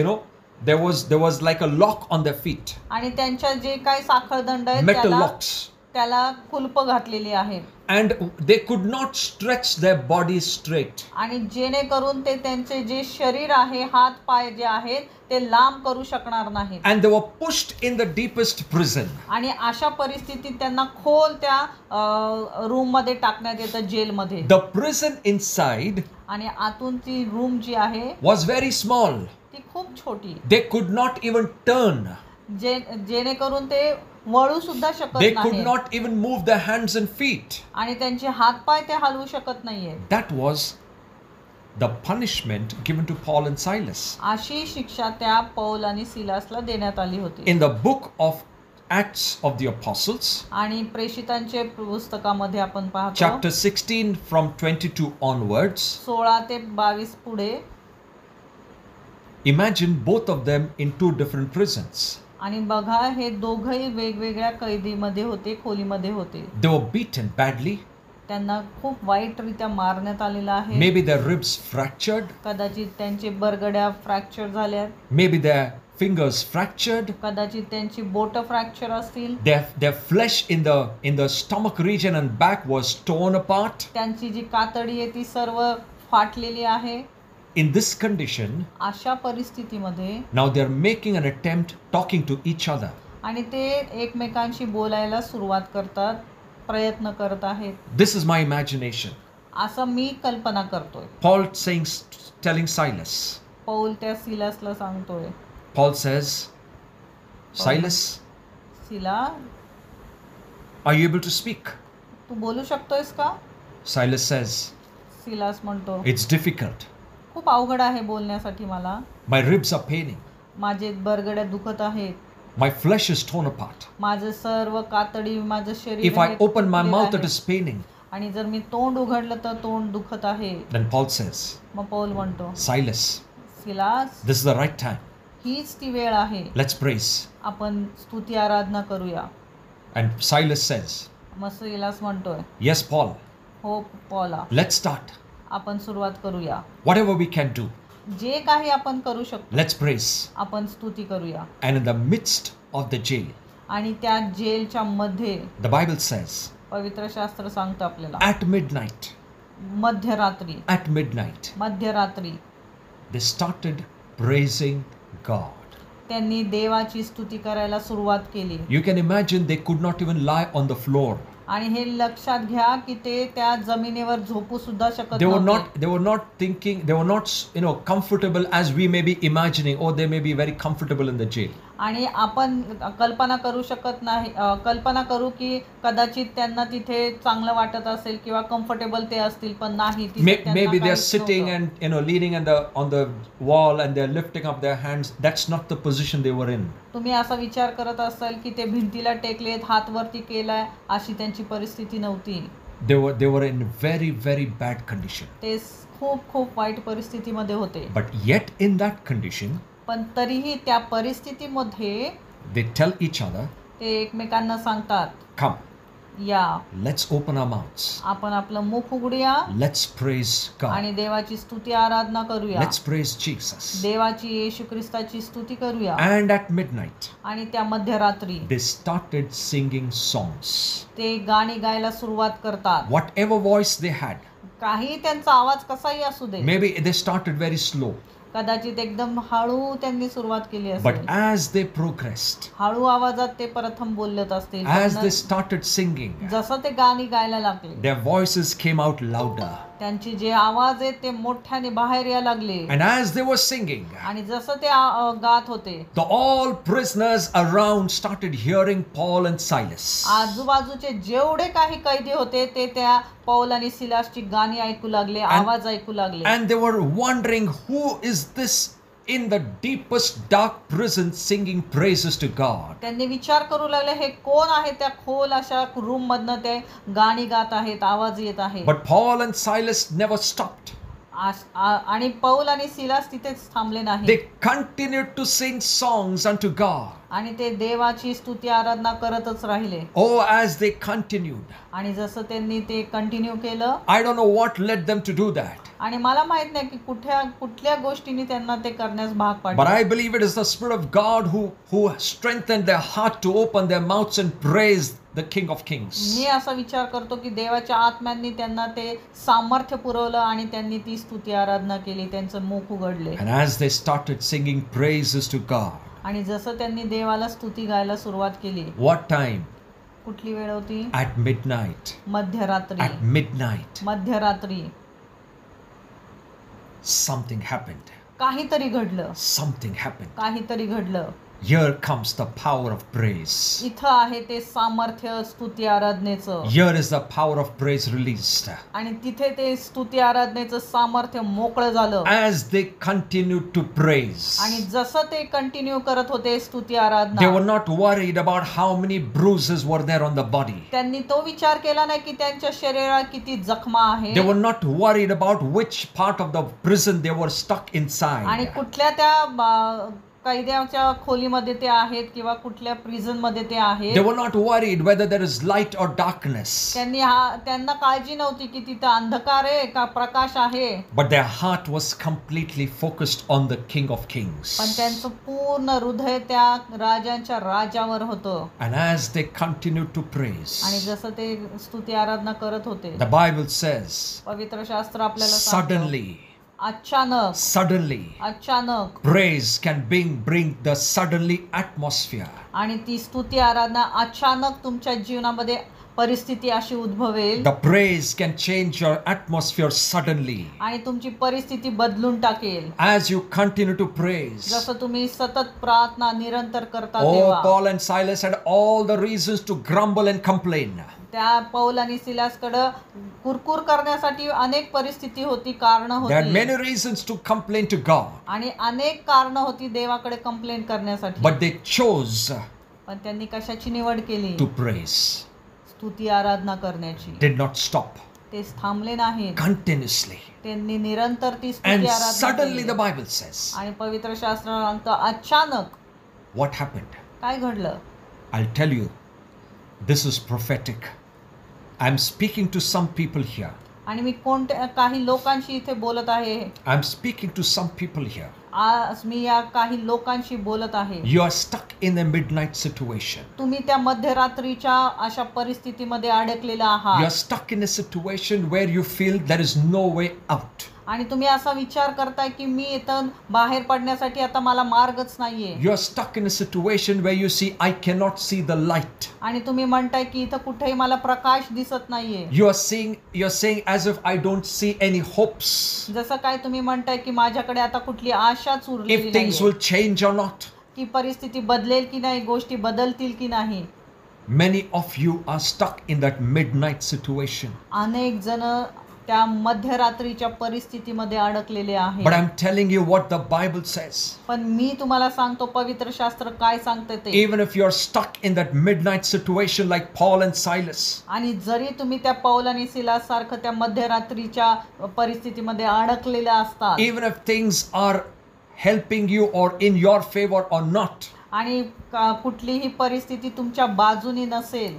there was like a lock on their feet. आणि त्यांच्या जे काही साखळदंड आहेत Metal locks. त्याला कुलप घातलेली आहेत. And they could not stretch their bodies straight. आणि जेणेकरून ते त्यांचे जे शरीर आहे हात पाय जे आहेत ते लांब करू शकणार नाहीत. And they were pushed in the deepest prison. आणि अशा परिस्थितीत त्यांना खोल त्या रूम मध्ये टाकण्यात येतं, जेलमध्ये. The prison inside आणि आतून ती रूम जी आहे was very small. ती खूप छोटी. They could not even turn. जेणेकरून ते वळू सुद्धा शकत They could नाही. not even move their hands and feet. आणि त्यांचे हात पाय ते हलवू शकत नाहीये. That was the punishment given to Paul and Silas. अशी शिक्षा त्या पौल आणि सिलासला देण्यात आली होती. In the book of Acts of the Apostles, आणि प्रेषितांच्या पुस्तकामध्ये आपण पाहतो chapter 16 from 22 onwards, 16 ते 22 पुढे. imagine both of them in two different prisons. आणि बघा हे दोघंही वेगवेगळ्या कैदीमध्ये होते, खोलीमध्ये होते. They were beaten badly. त्यांना खूप वाईटरित्या मारण्यात आलेलं आहे. Maybe their ribs fractured. कदाचित त्यांचे बरगड्या फ्रॅक्चर झाल्यात. Maybe their fingers fractured. कदाचित त्यांची बोट फ्रॅक्चर असतील. Their flesh in the stomach region and back was torn apart. त्यांची जी कातडी आहे ती सर्व फाटलेली आहे. In this condition, अशा परिस्थितीमध्ये now they are making an attempt talking to each other. आणि ते एकमेकांशी बोलायला सुरुवात करतात, प्रयत्न करत आहेत. This is my imagination. असं मी कल्पना करतोय. Paul telling Silas. पौल त्या सिलासला सांगतोय. Paul says, Silas, सिला, are you able to speak? तू बोलू शकतोयस का? Silas says, सिलास म्हणतो, it's difficult. खूप अवघड आहे बोलण्यासाठी मला. My ribs are paining. माझे बरगड्या दुखत आहेत. My flesh is torn apart. माझं सर्व कातडी, माझं शरीर If I open my mouth, it is paining. आणि जर मी तोंड उघडलं तर तोंड दुखत आहे. Then Paul says, मग पौल म्हणतो, Silas, Silas, this is the right time. हीच ती वेळ आहे. Let's praise. आपण स्तुती आराधना करूया. And Silas says, मग सिलास म्हणतोय, yes, Paul, हो पौला, let's start. आपण सुरुवात करूया. Whatever we can do, जे काही आपण करू शकतो let's praise. आपण स्तुती करूया. And in the midst of the jail, आणि त्या जेलच्या मध्ये the Bible says, पवित्र शास्त्र सांगतं आपल्याला, at midnight, मध्यरात्री they started praising God. त्यांनी देवाची स्तुती करायला सुरुवात केली. You can imagine they could not even lie on the floor. आणि हे लक्षात घ्या की ते त्या जमिनीवर झोपू सुद्धा शकत They were नव्हते. not thinking, they were not, comfortable as we may be imagining. Oh, they may be very comfortable in the jail. आणि आपण कल्पना करू शकत नाही, कल्पना करू की कदाचित त्यांना तिथे चांगलं वाटत असेल किंवा कम्फर्टेबल ते असतील, पण नाही. Maybe they are sitting and leaning on the wall and they are lifting up their hands. That's not the position they were in. तुम्ही असा विचार करत असाल की ते भिंतीला टेकलेत, हात वरती केलाय, अशी त्यांची परिस्थिती नव्हती. They were in very, very bad condition. ते खूप वाईट परिस्थितीमध्ये होते. But yet in that condition, पण तरीही त्या परिस्थितीमध्ये they tell each other, ते एकमेकांना सांगतात, come, या let's open our mouths. आपण आपलं मुख उघडूया Let's praise God. आणि देवाची स्तुती आराधना करूया. Let's praise Jesus. देवाची येशू ख्रिस्ताची स्तुती करूया. And at midnight, आणि त्या मध्यरात्री they started singing songs. ते गाणी गायला सुरुवात करतात. Whatever voice they had, काही त्यांचा आवाज कसाही असू दे, maybe they started very slow. कदाचित एकदम हळू त्यांनी सुरुवात केली But असेल. as they progressed, हळू आवाजात ते प्रथम बोलत असतील. as they पण started singing, जसं ते गाणी गायला लागले, their voices came out louder. त्यांचे जे आवाज आहेत ते मोठ्याने बाहेर यायला लागले. And as they were singing, आणि जसं ते गात होते, all prisoners around started hearing Paul and Silas. आजूबाजूचे जेवढे काही कैदी होते ते त्या पौल आणि सिलासची गाणी ऐकू लागले, आवाज ऐकू लागले. And they were wondering, who is this in the deepest dark prison singing praises to God. त्यांनी विचार करू लागले हे कोण आहे त्या खोल अशा रूम मधनं ते गाणी गात आहेत, आवाज येत आहे. But Paul and Silas never stopped. आणि पौल आणि सिलास तिथेच थांबले नाही. They continued to sing songs unto God. आणि ते देवाची स्तुती आराधना करतच राहिले. Oh, as they continued. आणि जसं त्यांनी ते कंटिन्यू केलं, I don't know what led them to do that. आणि मला माहित नाही की कुठल्या गोष्टींनी त्यांना ते करण्यास भाग But पाडले. I believe it is the Spirit of God who strengthened their heart to open their mouths and praise the King of Kings. मी असा विचार करतो की देवाच्या आत्म्यांनी त्यांना ते सामर्थ्य पुरवलं आणि त्यांनी ती स्तुती आराधना केली, त्यांचं मुख उघडले. And as they started singing praises to God. आणि जसं त्यांनी देवाला स्तुती गायला सुरुवात केली. What time? कुठली वेळ होती? At midnight. मध्यरात्री. At midnight. मध्यरात्री Something happened. काहीतरी घडलं. Something happened. काहीतरी घडलं. Here comes the power of praise. इथं आहे ते सामर्थ्य स्तुती आराधनेचं. Here is the power of praise released. आणि तिथे ते स्तुती आराधनेचं सामर्थ्य मोकळं झालं. As they continued to praise. आणि जसं ते कंटिन्यू करत होते स्तुती They Aradhana, were not worried about how many bruises were there on the body. त्यांनी तो विचार केला नाही की त्यांच्या शरीरात किती जखमा They आहे were not worried about which part of the prison they were stuck आणि inside. कुठल्या त्या कैद्याच्या खोलीमध्ये ते आहेत किंवा कुठल्या प्रिझन मध्ये ते They आहेत. were not worried whether there is light or darkness. त्यांना काळजी नव्हती की तिथं अंधकार आहे का प्रकाश आहे, But their heart was completely focused on the King of Kings. पण त्यांचं पूर्ण हृदय त्या राजांच्या राजावर होतं. And as they continued to praise, आणि जसं ते स्तुती आराधना करत होते, the Bible says, पवित्र शास्त्र आपल्याला सांगतं, suddenly, अचानक praise can bring the suddenly atmosphere. आणि ती स्तुती आराधना अचानक तुमच्या जीवनामध्ये परिस्थिती अशी उद्भवेल. The praise can change your atmosphere suddenly. आणि तुमची परिस्थिती बदलून टाकेल. As you continue to praise. जसं तुम्ही सतत प्रार्थना निरंतर करता Oh, तेव्हा Paul and Silas had all the reasons to grumble and complain. त्या पौल आणि सिलासकडं कुरकुर करण्यासाठी अनेक परिस्थिती होती, कारण There are होती many reasons to complain to God. आणि अनेक कारण होती देवाकडे कंप्लेंट करण्यासाठी. But they chose पण त्यांनी कशाची निवड केली? to praise. स्तुती आराधना करण्याची. Did not stop. ते थांबले नाहीत. Continuously. त्यांनी निरंतर ती स्तुती And आराधना suddenly केली. the Bible says, आणि पवित्र शास्त्र सांगतं अचानक what happened? काय घडलं? I'll tell you. This is prophetic. I'm speaking to some people here. आणि मी काही लोकांशी इथे बोलत आहे. I'm speaking to some people here. आज मी या काही लोकांशी बोलत आहे. You are stuck in a midnight situation. तुम्ही त्या मध्यरात्रीच्या अशा परिस्थितीमध्ये अडकलेला You आहात are stuck in a situation where you feel there is no way out. आणि तुम्ही असा विचार करताय की मी इथं बाहेर पडण्यासाठी आता मला मार्गच नाहीये. You are stuck in a situation where you see, I cannot see the light. आणि तुम्ही म्हणताय की इथं कुठेही मला प्रकाश दिसत नाहीये. You are saying as if I don't see any hopes. जसं काय तुम्ही म्हणताय की माझ्याकडे आता कुठली आशाच उरलेली If things नाहीये, will change or not. की परिस्थिती बदलेल की नाही, गोष्टी बदलतील की नाही. Many of you are stuck in that midnight situation. अनेक जण त्या मध्यरात्रीच्या परिस्थितीमध्ये अडकलेले आहेत. But I'm telling you what the Bible says. पण मी तुम्हाला सांगतो पवित्र शास्त्र काय सांगते ते. Even if you're stuck in that midnight situation like Paul and Silas. आणि जरी तुम्ही त्या पौल आणि सिलास सारखं त्या मध्यरात्रीच्या परिस्थितीमध्ये अडकलेल्या असतात, Even if things are helping you or in your favor or not. आणि कुठलीही परिस्थिती तुमच्या बाजूनी नसेल,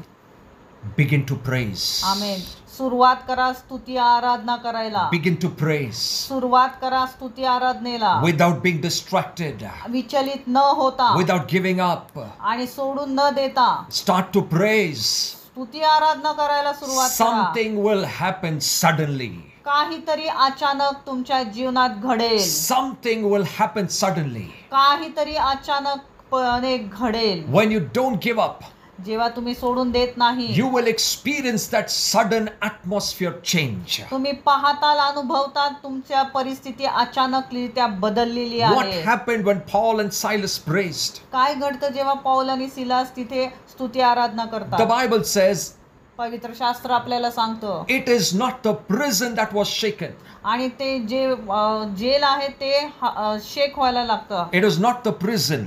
Begin to praise. आमेन, सुरुवात करा स्तुती आराधना करायला. Begin to praise. सुरुवात करा स्तुती आराधनेला. Without being distracted. विचलित न होता Without giving up. आणि सोडून न देता Start to praise. स्तुती आराधना करायला सुरुवात करा. Something will happen suddenly. काहीतरी अचानक तुमच्या जीवनात घडेल. Something will happen suddenly. काहीतरी अचानकपणे घडेल. When you don't give up, जेव्हा तुम्ही सोडून देत नाही, you will experience that sudden atmosphere change. तुम्ही पाहताल, अनुभवतात तुमच्या परिस्थिती अचानकरित्या बदललेली What आहे. happened when Paul and Silas praised? काय घडतं जेव्हा पौल आणि सिलास तिथे स्तुती आराधना The करतात? Bible says पवित्र शास्त्र आपल्याला सांगतं It is not the prison that was shaken. आणि ते जे जेल आहे ते शेक व्हायला लागतं. It is not the prison.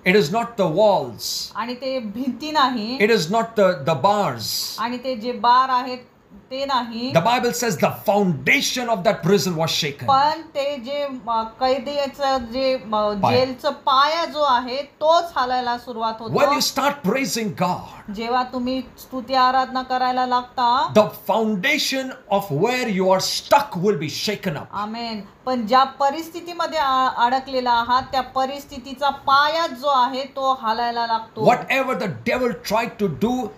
It is not the walls. आणि ते भिंती नाही. It is not the bars. आणि ते जे बार आहेत ते नाही. The Bible says the foundation of that prison was shaken. पण ते जे कैदीचं जे जेलचं पाया जो आहे तोच हालायला सुरुवात When you होतो. start praising God, जेव्हा तुम्ही स्तुती आराधना करायला लागता, the foundation of where you are stuck will be shaken up. आमेन. पण ज्या परिस्थितीमध्ये अडकलेला आहात त्या परिस्थितीचा पाया जो आहे तो हालायला लागतो. Whatever the devil tried to do,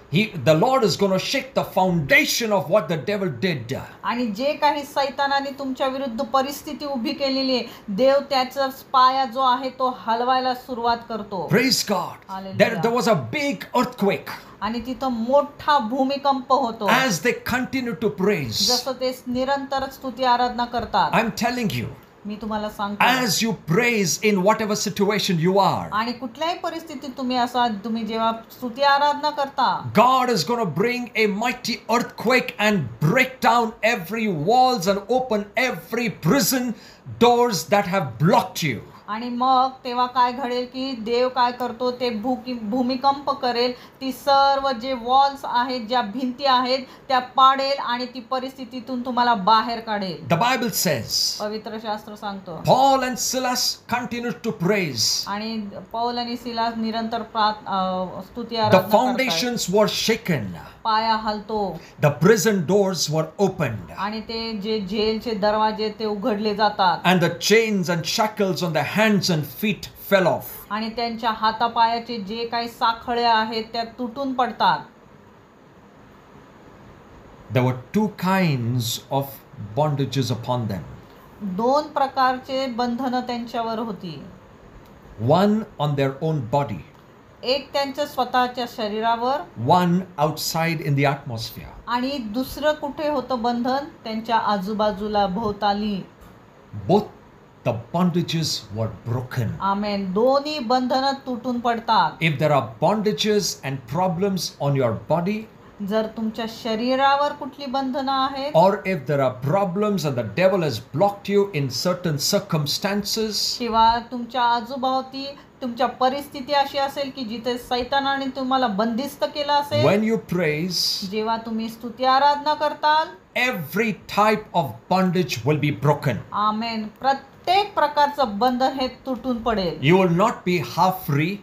the Lord is going to shake the foundation of what the devil did. आणि जे काही सैतानाने तुमच्या विरुद्ध परिस्थिती उभी केलेली आहे देव त्याचा पाया जो आहे तो हलवायला सुरुवात करतो. Praise God. Hallelujah. There was a big earthquake. आणि तिथं मोठा भूमिकंप होतो. As they continue to praise, जसं ते निरंतर स्तुती आराधना करतात. I'm telling you, मी तुम्हाला सांगतो, as you praise in whatever situation you are, आणि कुठल्याही परिस्थितीत तुम्ही असाल, तुम्ही जेव्हा स्तुती आराधना करता, God is going to bring a mighty earthquake and break down every walls and open every prison doors that have blocked you. आणि मग तेव्हा काय घडेल की देव काय करतो ते भूमिकंप करेल, ती सर्व जे वॉल्स आहेत ज्या भिंती आहेत त्या पाडेल आणि ती परिस्थितीतून तुम्हाला बाहेर काढेल. The Bible says, पवित्र शास्त्र सांगतो, Paul and Silas continued to praise. आणि पौल आणि सिलास निरंतर स्तुती The आराधना करतात. foundations were shaken. पाया हलतो The prison doors were opened. आणि ते जे जेलचे दरवाजे ते उघडले जातात. And the chains and shackles on the hands and feet fell off. आणि त्यांच्या हातापायाचे जे काही साखळे आहेत त्या तुटून पडतात. There were two kinds of bondages upon them. दोन प्रकारचे बंधनं त्यांच्यावर होती. One on their own body, एक त्यांच्या स्वतःच्या शरीरावर one outside in the atmosphere. आणि दुसरं कुठे होतं बंधन त्यांच्या आजूबाजूला भोवताली. Both the bondages were broken. आमेन. दोन्ही बंधनं तुटून पडतात. If there are bondages and problems on your body, जर तुमच्या शरीरावर कुठली बंधनं आहेत, or if there are problems and the devil has blocked you in certain circumstances, किंवा तुमच्या आजूबाजूती तुमच्या परिस्थिती अशी असेल की जिथे सैतानाने तुम्हाला बंदिस्त केलं असेल, when you praise, जेव्हा तुम्ही स्तुती आराधना करताल, every type of bondage will be broken. आमेन, प्रत्येक प्रकारचं बंधन हे तुटून पडेल. You will not be half free.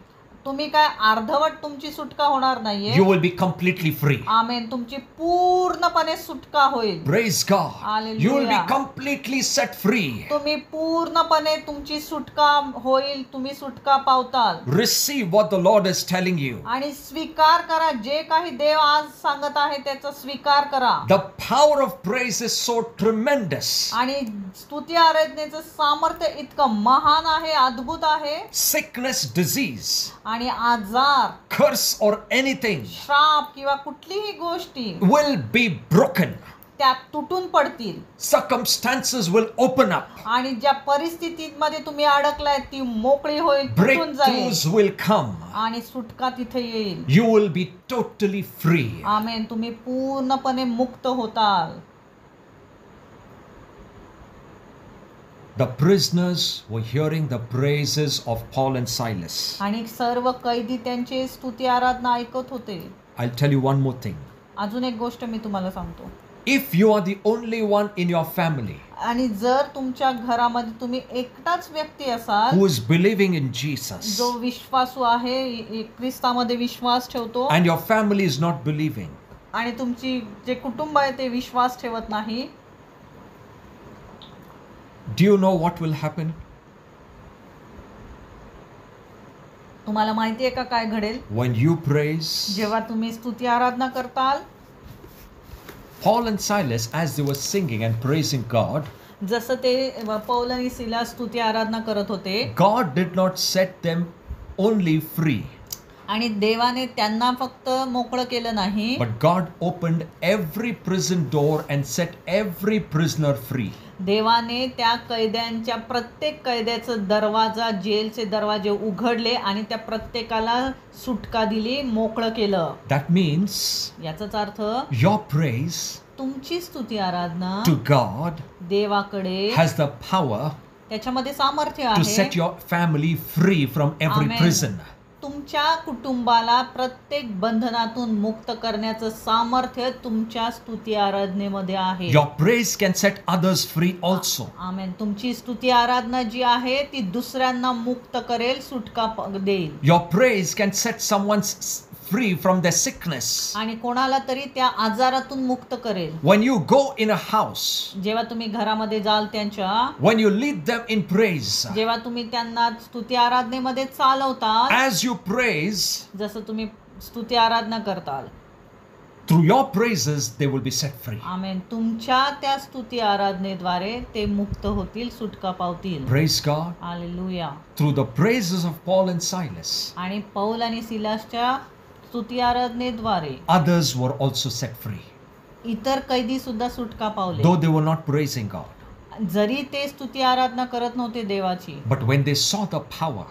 तुम्ही काय अर्धवट तुमची सुटका होणार नाहीये. You will be completely free. आमेन. तुमची पूर्णपणे सुटका होईल. Praise God. Hallelujah. You will be completely set free. तुम्ही पूर्णपणे तुमची सुटका होईल. तुम्ही सुटका पावताल. Receive what the Lord is telling you. आणि स्वीकार करा जे काही देव आज सांगत आहे त्याचा स्वीकार करा. The power of praise is so tremendous. आणि स्तुती आराधनेचं सामर्थ्य इतकं महान आहे, अद्भुत आहे. Sickness, disease, आणि आजार, curse or anything श्राप किंवा कुठलीही गोष्टी will be broken. त्या तुटून पडतील. Circumstances will open up. आणि ज्या परिस्थितीमध्ये तुम्ही अडकलाय ती मोकळी होईल, तुटून जाईल. Breakthroughs will come. आणि सुटका तिथे येईल. You will be totally free. आमेन. तुम्ही पूर्णपणे मुक्त होताल. The prisoners were hearing the praises of Paul and Silas. आणि सर्व कैदी त्यांची स्तुती आराधना ऐकत होते. I'll tell you one more thing. अजून एक गोष्ट मी तुम्हाला सांगतो. If you are the only one in your family आणि जर तुमच्या घरामध्ये तुम्ही एकटाच व्यक्ती असाल who is believing in Jesus, जो विश्वासू आहे, ख्रिस्तामध्ये विश्वास ठेवतो, and your family is not believing, आणि तुमची जे कुटुंब आहे ते विश्वास ठेवत नाही, do you know what will happen? तुम्हाला माहिती आहे का काय घडेल? When you praise, जेव्हा तुम्ही स्तुती आराधना करताल, Paul and Silas, as they were singing and praising God, जसं ते पौल आणि सिलास स्तुती आराधना करत होते, God did not set them only free. आणि देवाने त्यांना फक्त मोकळं केलं नाही, but God opened every prison door and set every prisoner free. देवाने त्या कैद्यांच्या प्रत्येक कैद्याचं दरवाजा, जेलचे दरवाजे उघडले आणि त्या प्रत्येकाला सुटका दिली, मोकळं केलं. That means याचाच अर्थ your praise तुमची स्तुती आराधना to God देवाकडे has the power त्याच्यामध्ये सामर्थ्य to आहे set your family free from every Amen. prison. तुमच्या कुटुंबाला प्रत्येक बंधनातून मुक्त करण्याचं सामर्थ्य तुमच्या स्तुती आराधनेमध्ये आहे. Your praise can set others free also. आमेन. तुमची स्तुती आराधना जी आहे ती दुसऱ्यांना मुक्त करेल, सुटका देईल. Your praise can set someone free from their sickness. आणि कोणाला तरी त्या आजारातून मुक्त करेल. When you go in a house, जेव्हा तुम्ही घरामध्ये जाल त्यांच्या, when you lead them in praise, जेव्हा तुम्ही त्यांना स्तुती आराधनेमध्ये चालवता, as you praise, जसं तुम्ही स्तुती आराधना करताल, through your praises they will be set free. आमेन. तुमच्या त्या स्तुती आराधनेद्वारे ते मुक्त होतील, सुटका पावतील. Praise God. Hallelujah. Through the praises of Paul and Silas, आणि पौल आणि सिलासच्या स्तुती आराधनेद्वारे others were also set free, इतर कैदी सुद्धा सुटका पावले. though they were not praising God. जरी ते स्तुती आराधना करत नव्हते देवाची, But when they saw the power,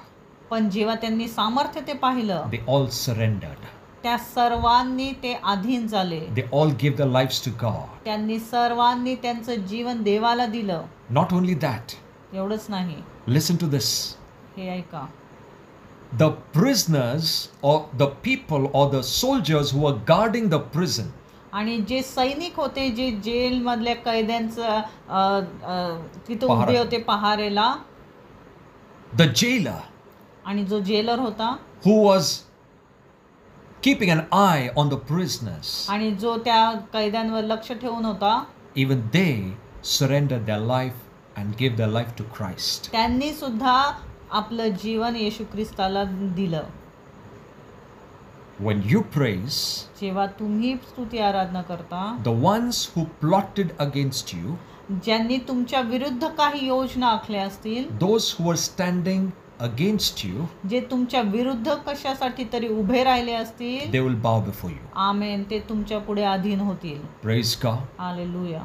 पण जेव्हा त्यांनी सामर्थ्य ते पाहिलं, they all surrendered. त्या सर्वांनी ते अधीन झाले. They all gave their lives to God. त्यांनी सर्वांनी त्यांचं जीवन देवाला दिलं. Not only that, एवढंच नाही, listen to this. हे ऐका, The prisoners or the people or the soldiers who were guarding the prison, आणि जे सैनिक होते, जे जेल मधल्या कैद्यांचं तिथं पहारा. उभे होते पहारेला, the jailer आणि जो जेलर होता who was keeping an eye on the prisoners, आणि जो त्या कैद्यांवर लक्ष ठेवून होता, even they surrendered their life and gave their life to Christ. त्यांनी सुद्धा आपलं जीवन येशू ख्रिस्ताला दिलं. When you praise, जेव्हा तुम्ही स्तुती आराधना करता, the ones who plotted against you, ज्यांनी तुमच्या विरुद्ध काही योजना आखल्या असतील, those who were standing against you, जे तुमच्या विरुद्ध कशासाठी तरी उभे राहिले असतील, they will bow before you. आमेन, ते तुमच्या पुढे अधीन होतील. Praise God. Hallelujah.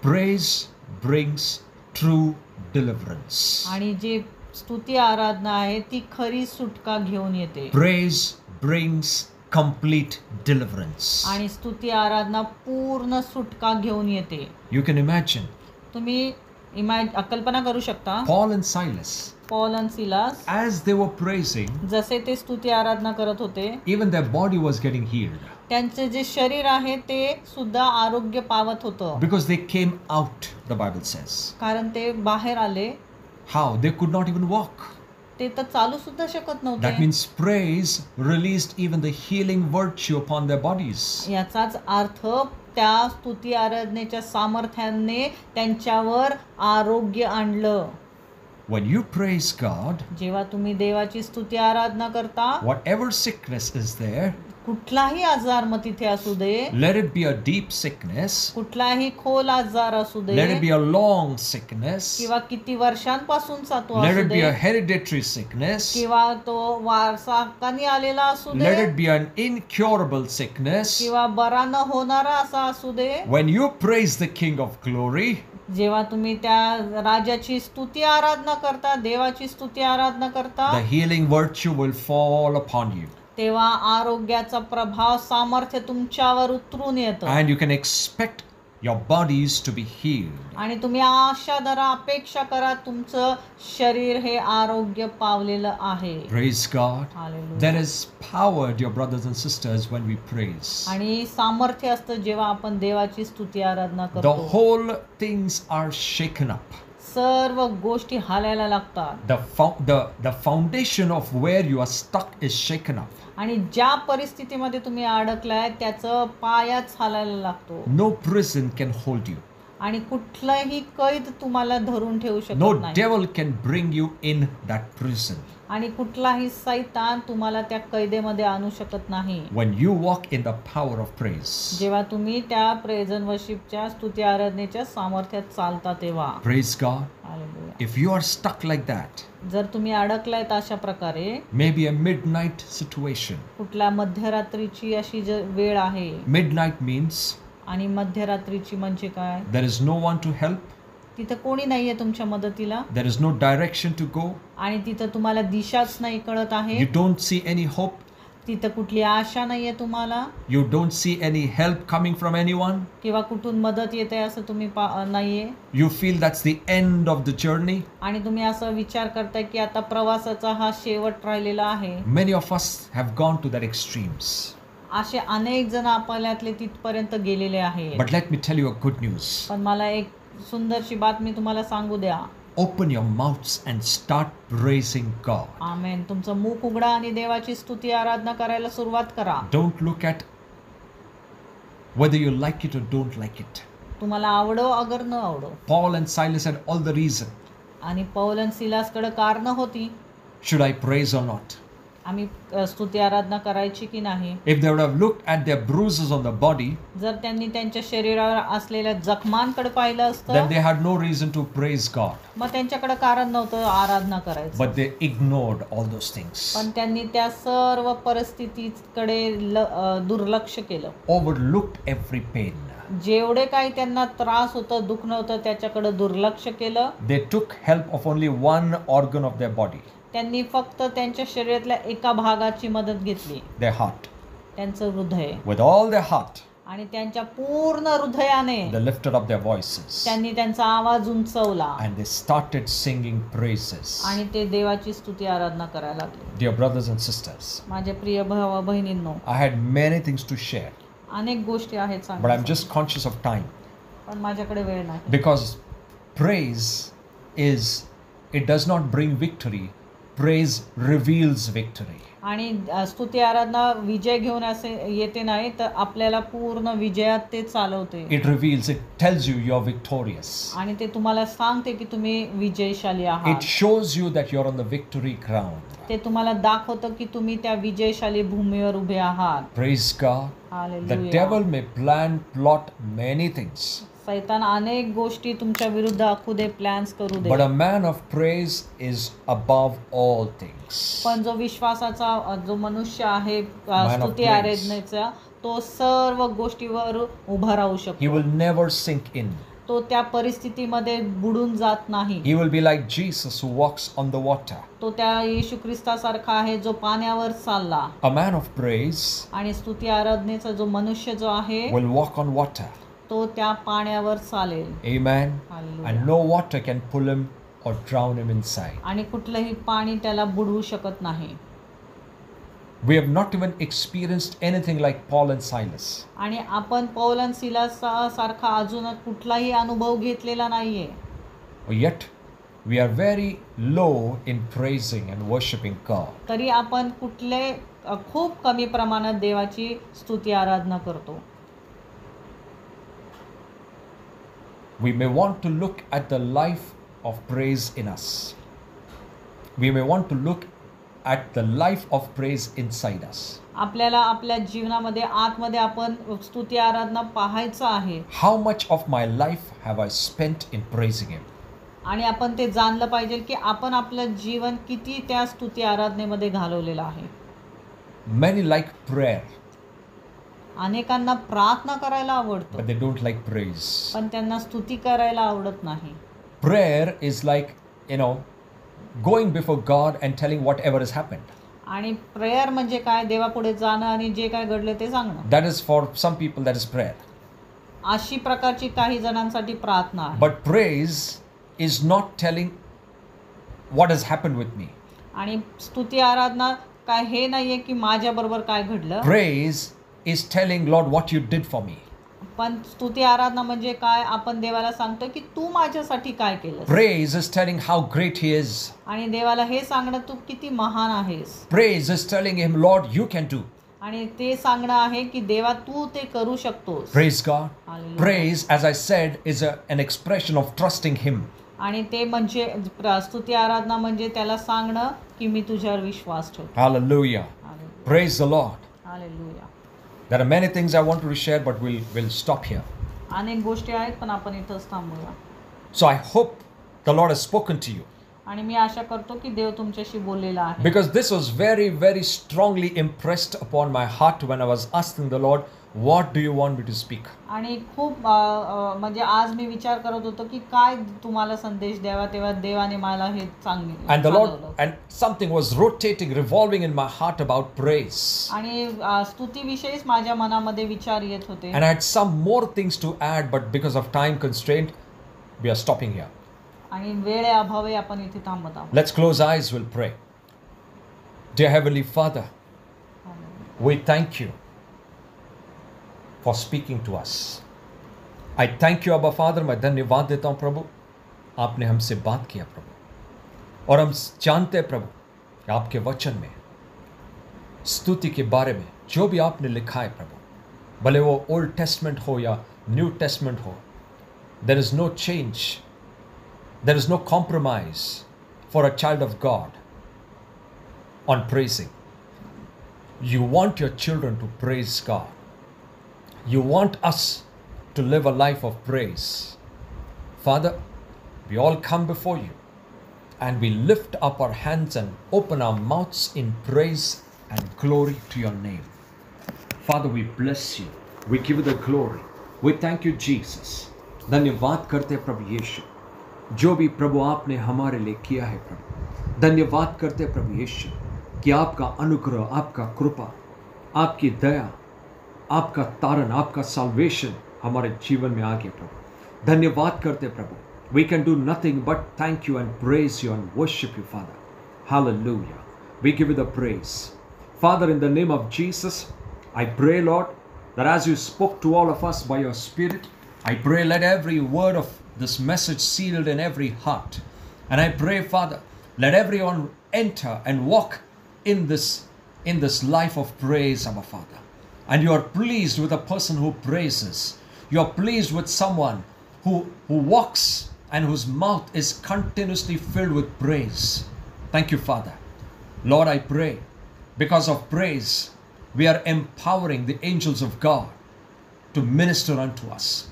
Praise brings true deliverance. आणि जे स्तुती आराधना आहे ती खरी सुटका घेऊन येते. Praise brings complete deliverance. आणि स्तुती आराधना पूर्ण सुटका घेऊन येते. You can imagine तुम्ही कल्पना करू शकता, Paul and Silas, पौल आणि Silas as they were praising, जसे ते स्तुती आराधना करत होते, even their body was getting healed त्यांचे जे शरीर आहे ते सुद्धा आरोग्य पावत होतं. because they came out, the Bible says. कारण ते बाहेर आले. How? They could not even walk. ते तर चालू सुद्धा शकत That नव्हते. means praise released even the healing virtue upon their bodies. याचाच अर्थ त्या स्तुती आराधनेच्या सामर्थ्याने त्यांच्यावर आरोग्य आणलं. When you praise God, जेव्हा तुम्ही देवाची स्तुती आराधना करता, whatever sickness is there, कुठलाही आजार मग तिथे असू दे, let it be a deep sickness, कुठलाही खोल आजार असू दे, let it be a long sickness, किंवा किती वर्षांपासूनचा तो let असू it be they, a hereditary sickness, किंवा तो वारसा हक्काने आलेला असू दे, let it be an incurable sickness. किंवा बरा न होणारा असा असू दे, When you praise the King of Glory, जेव्हा तुम्ही त्या राजाची स्तुती आराधना करता, देवाची स्तुती आराधना करता, the healing virtue will fall upon you. तेव्हा आरोग्याचा प्रभाव, सामर्थ्य तुमच्यावर उतरून येतं. And you can expect your bodies to be healed. आणि तुम्ही आशा धरा, अपेक्षा करा, तुमचं शरीर हे आरोग्य पावलेलं आहे. Praise God. Hallelujah. There is power, dear brothers and sisters, when we praise. आणि सामर्थ्य असतं जेव्हा आपण देवाची स्तुती आराधना The करतो. whole things are shaken up. सर्व गोष्टी हालायला लागतात. The foundation of where you are stuck is shaken up. आणि ज्या परिस्थितीमध्ये तुम्ही अडकलाय त्याचं पायाच हालायला लागतो. No prison can hold you. आणि कुठलाही कैद तुम्हाला धरून ठेवू No शकत नाही. devil can bring you in that prison. आणि कुठलाही सैतान तुम्हाला त्या कैदेमध्ये आणू शकत नाही. When you walk in the power of praise. जेव्हा तुम्ही त्या प्रेझ अँड वर्शिपच्या स्तुती आराधनेच्या सामर्थ्यात चालता तेव्हा. Praise God. Hallelujah. If you are stuck like that, जर तुम्ही अडकलायत अशा प्रकारे, maybe a midnight situation. कुठल्या मध्यरात्रीची अशी वेळ आहे, Midnight means आणि मध्यरात्रीची म्हणजे काय, there is no one to help, तिथं कोणी नाहीये तुमच्या मदतीला, there is no direction to go, आणि तिथं तुम्हाला दिशाच नाही कळत आहे, you don't see any hope, तिथं कुठली आशा नाहीये तुम्हाला, you don't see any help coming from anyone, किंवा कुठून मदत येते असं तुम्ही नाहीये, you feel that's the end of the journey. आणि तुम्ही असं विचार करताय की आता प्रवासाचा हा शेवट राहिलेला आहे. Many of us have gone to that extremes. असे अनेक जण आपल्यातले तिथपर्यंत गेलेले आहेत. But let me tell you a good news. पण मला एक सुंदरशी बातमी तुम्हाला सांगू द्या. Open your mouths and start praising God. आमेन. तुमचं मुख उघडा आणि देवाची स्तुती आराधना करायला सुरुवात करा. Don't look at whether you like it or don't like it. तुम्हाला आवडो अगर न आवडो. Paul and Silas had all the reason. आणि पौल आणि सिलासकडे कारण होती. Should I praise or not? आम्ही स्तुती आराधना करायची की नाही. If they would have looked at their bruises on the body, जर त्यांनी त्यांच्या शरीरावर असलेल्या जखमांकडे पाहिलं then असतं, they had no reason to praise God. मग त्यांच्याकडे कारण नव्हतं आराधना करायचं. But they ignored all those things. पण त्यांनी त्या सर्व परिस्थितीकडे दुर्लक्ष केलं. Overlooked every pain. जेवढे काही त्यांना त्रास होता, दुःख नव्हतं, त्याच्याकडे दुर्लक्ष केलं. They took help of only one organ of their body, त्यांनी फक्त त्यांच्या शरीरातल्या एका भागाची मदत घेतली, their heart. त्यांचं हृदय. With all their heart, आणि त्यांच्या पूर्ण हृदयाने they lifted up their voices त्यांनी त्यांचा आवाज उंचवला and they started singing praises. आणि ते देवाची स्तुती आराधना करायला लागले. Dear brothers and sisters, माझ्या प्रिय भावा बहिणींनो, I had many things to share, अनेक गोष्टी आहेत but I'm सांगायला, just conscious of time पण माझ्याकडे वेळ नाही. because praise it does not bring victory. Praise reveals victory. आणि स्तुती आराधना विजय घेऊन असे येते नाही, तर आपल्याला पूर्ण विजयात ते चालवते. It reveals, it tells you you're victorious. आणि ते तुम्हाला सांगते की तुम्ही विजयशाली आहात. It shows you that you're on the victory ground. ते तुम्हाला दाखवतं की तुम्ही त्या विजयशाली भूमीवर उभे आहात. Praise God. The hallelujah. devil may plot many things, सैतान अनेक गोष्टी तुमच्या विरुद्ध आखू दे, प्लॅन्स करू दे, but a man of praise is above all things. पण जो विश्वासाचा जो मनुष्य आहे, of स्तुती praise. आराधनेचा, तो सर्व गोष्टीवर उभा राहू He शकतो. will never sink in. तो त्या परिस्थितीमध्ये बुडून जात नाही. He will be like Jesus who walks on the water. तो त्या येशू ख्रिस्तासारखा आहे जो पाण्यावर चालला. A man of praise आणि स्तुती आराधनेचा जो मनुष्य जो आहे, will walk on water. तो त्या पाण्यावर चालेल. Amen. Hallelujah. And no water can pull him or drown him inside. आणि कुठलंही पाणी त्याला बुडवू शकत नाही. We have not even experienced anything like Paul and Silas. आणि आपण पौल आणि सिलास सारखा अजून कुठलाही अनुभव घेतलेला नाहीये. Yet we are very low in praising and worshiping God. तरी आपण खूप कमी प्रमाणात देवाची स्तुती आराधना करतो. We may want to look at the life of praise in us. We may want to look at the life of praise inside us. आपल्याला आपल्या जीवनामध्ये आतमध्ये आपण स्तुती आराधना पाहायचं आहे. How much of my life have I spent in praising Him? आणि आपण ते जाणलं पाहिजे की आपण आपलं जीवन किती त्या स्तुती आराधनेमध्ये घालवलेलं आहे. Many like prayer, अनेकांना प्रार्थना करायला आवडतं, but they don't like praise. पण त्यांना स्तुती करायला आवडत नाही. Prayer is like, going before God and telling whatever has happened. आणि प्रेयर म्हणजे काय, देवापुढे जाणं आणि जे काय घडलं ते सांगणं. That is for some people, that is prayer. अशी प्रकारची काही जणांसाठी प्रार्थना आहे. But praise is not telling what has happened with me. आणि स्तुती आराधना काय हे नाहीये की माझ्या बरोबर काय घडलं. Praise is telling Lord what you did for me. पण स्तुती आराधना म्हणजे काय, आपण देवाला सांगतो की तू माझ्यासाठी काय केलं. Praise is telling how great He is. आणि देवाला हे सांगणं तू किती महान आहेस. Praise is telling Him, Lord, you can do. आणि ते सांगणं आहे की देवा तू ते करू शकतोस. Praise God. Hallelujah. Praise, as I said, is an expression of trusting Him. आणि ते म्हणजे स्तुती आराधना म्हणजे त्याला सांगणं की मी तुझ्यावर विश्वास ठेवतो. Hallelujah. Hallelujah. Praise the Lord. Hallelujah. There are many things I want to share, but we'll stop here. अनेक गोष्टी आहेत पण आपण इथंच थांबूया. So I hope the Lord has spoken to you. आणि मी आशा करतो की देव तुमच्याशी बोललेला आहे. Because this was very, very strongly impressed upon my heart when I was asking the Lord, what do you want me to speak? आणि खूप म्हणजे आज मी विचार करत होतो की काय तुम्हाला संदेश द्यावा, तेव्हा देवाने मला हे And the Lord, and something was rotating, revolving in my heart about praise. आणि स्तुतीविषयीच माझ्या मनामध्ये विचार येत होते. And I had some more things to add, but because of time constraint, we are stopping here. आणि वेळेअभावी आपण इथे थांबत आहोत. Let's close eyes, we'll pray. Dear Heavenly Father, we thank you for speaking to us. I thank you, Abba Father, मैं धन्यवाद देता हूँ प्रभु, आपने हमसे बात किया प्रभु, और हम जानते हैं प्रभु कि आपके वचन में स्तुति के बारे में जो भी आपने लिखा है प्रभु, भले वो ओल्ड टेस्टमेंट हो या न्यू टेस्टमेंट हो, there is no change, there is no compromise for a child of God on praising. You want your children to praise God. You want us to live a life of praise. Father, we all come before you and we lift up our hands and open our mouths in praise and glory to your name. Father, we bless you. We give you the glory. We thank you, Jesus. धन्यवाद करते हैं प्रभु यीशु, जो भी प्रभु आपने हमारे लिए KIA है प्रभु, धन्यवाद करते हैं प्रभु यीशु कि आपका अनुग्रह, आपका कृपा, आपकी दया, आपका तारण, आपका साल्वेशन हमारे जीवन में आ गया प्रभु. धन्यवाद करते प्रभु. We can do nothing but thank you and praise you and worship you, Father. Hallelujah. We give you the praise. Father, in the name of Jesus, I pray, Lord, that as you spoke to all of us by your Spirit, I pray let every word of this message sealed in every heart. And I pray, Father, let everyone enter and walk in this life of praise, our Father. And you are pleased with a person who praises. You are pleased with someone who walks and whose mouth is continuously filled with praise. Thank you, Father. Lord, I pray, because of praise, we are empowering the angels of God to minister unto us.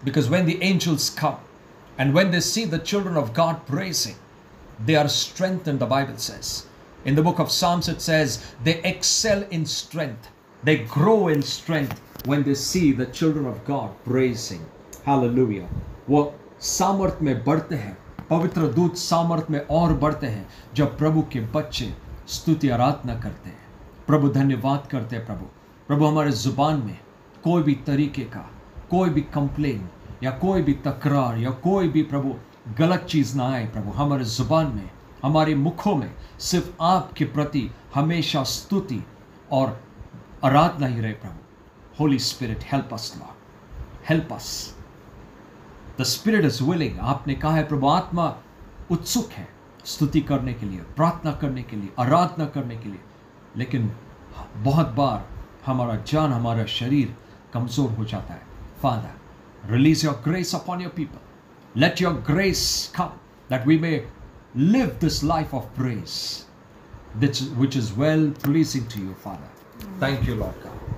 Because when the angels come and when they see the children of God praising, they are strengthened, the Bible says. In the book of Psalms it says, they excel in strength. They grow in strength when they see the children of God praising. Hallelujah. वो सामर्थ में बढ़ते हैं, पवित्र दूत सामर्थ में और बढ़ते हैं जब प्रभु के बच्चे स्तुति आराधना करते हैं. प्रभु धन्यवाद करते हैं प्रभु. प्रभु हमारे जुबान में कोई भी तरीके का कोई भी कंप्लेन या कोई भी तकरार या कोई भी प्रभु गलत चीज़ ना आए प्रभु. हमारे जुबान में, हमारे मुखों में सिर्फ आपके प्रति हमेशा स्तुति और आराधना ही रहे प्रभु. Holy Spirit, help us, Lord. Help us. The Spirit is willing. आपने कहा है प्रभु, आत्मा उत्सुक है स्तुति करने के लिए, प्रार्थना करने के लिए, आराधना करने के लिए, लेकिन बहुत बार हमारा जान, हमारा शरीर कमजोर हो जाता है. Father, release your grace upon your people. Let your grace come that we may live this life of praise, which is well pleasing to you, Father. Thank you, Lord God.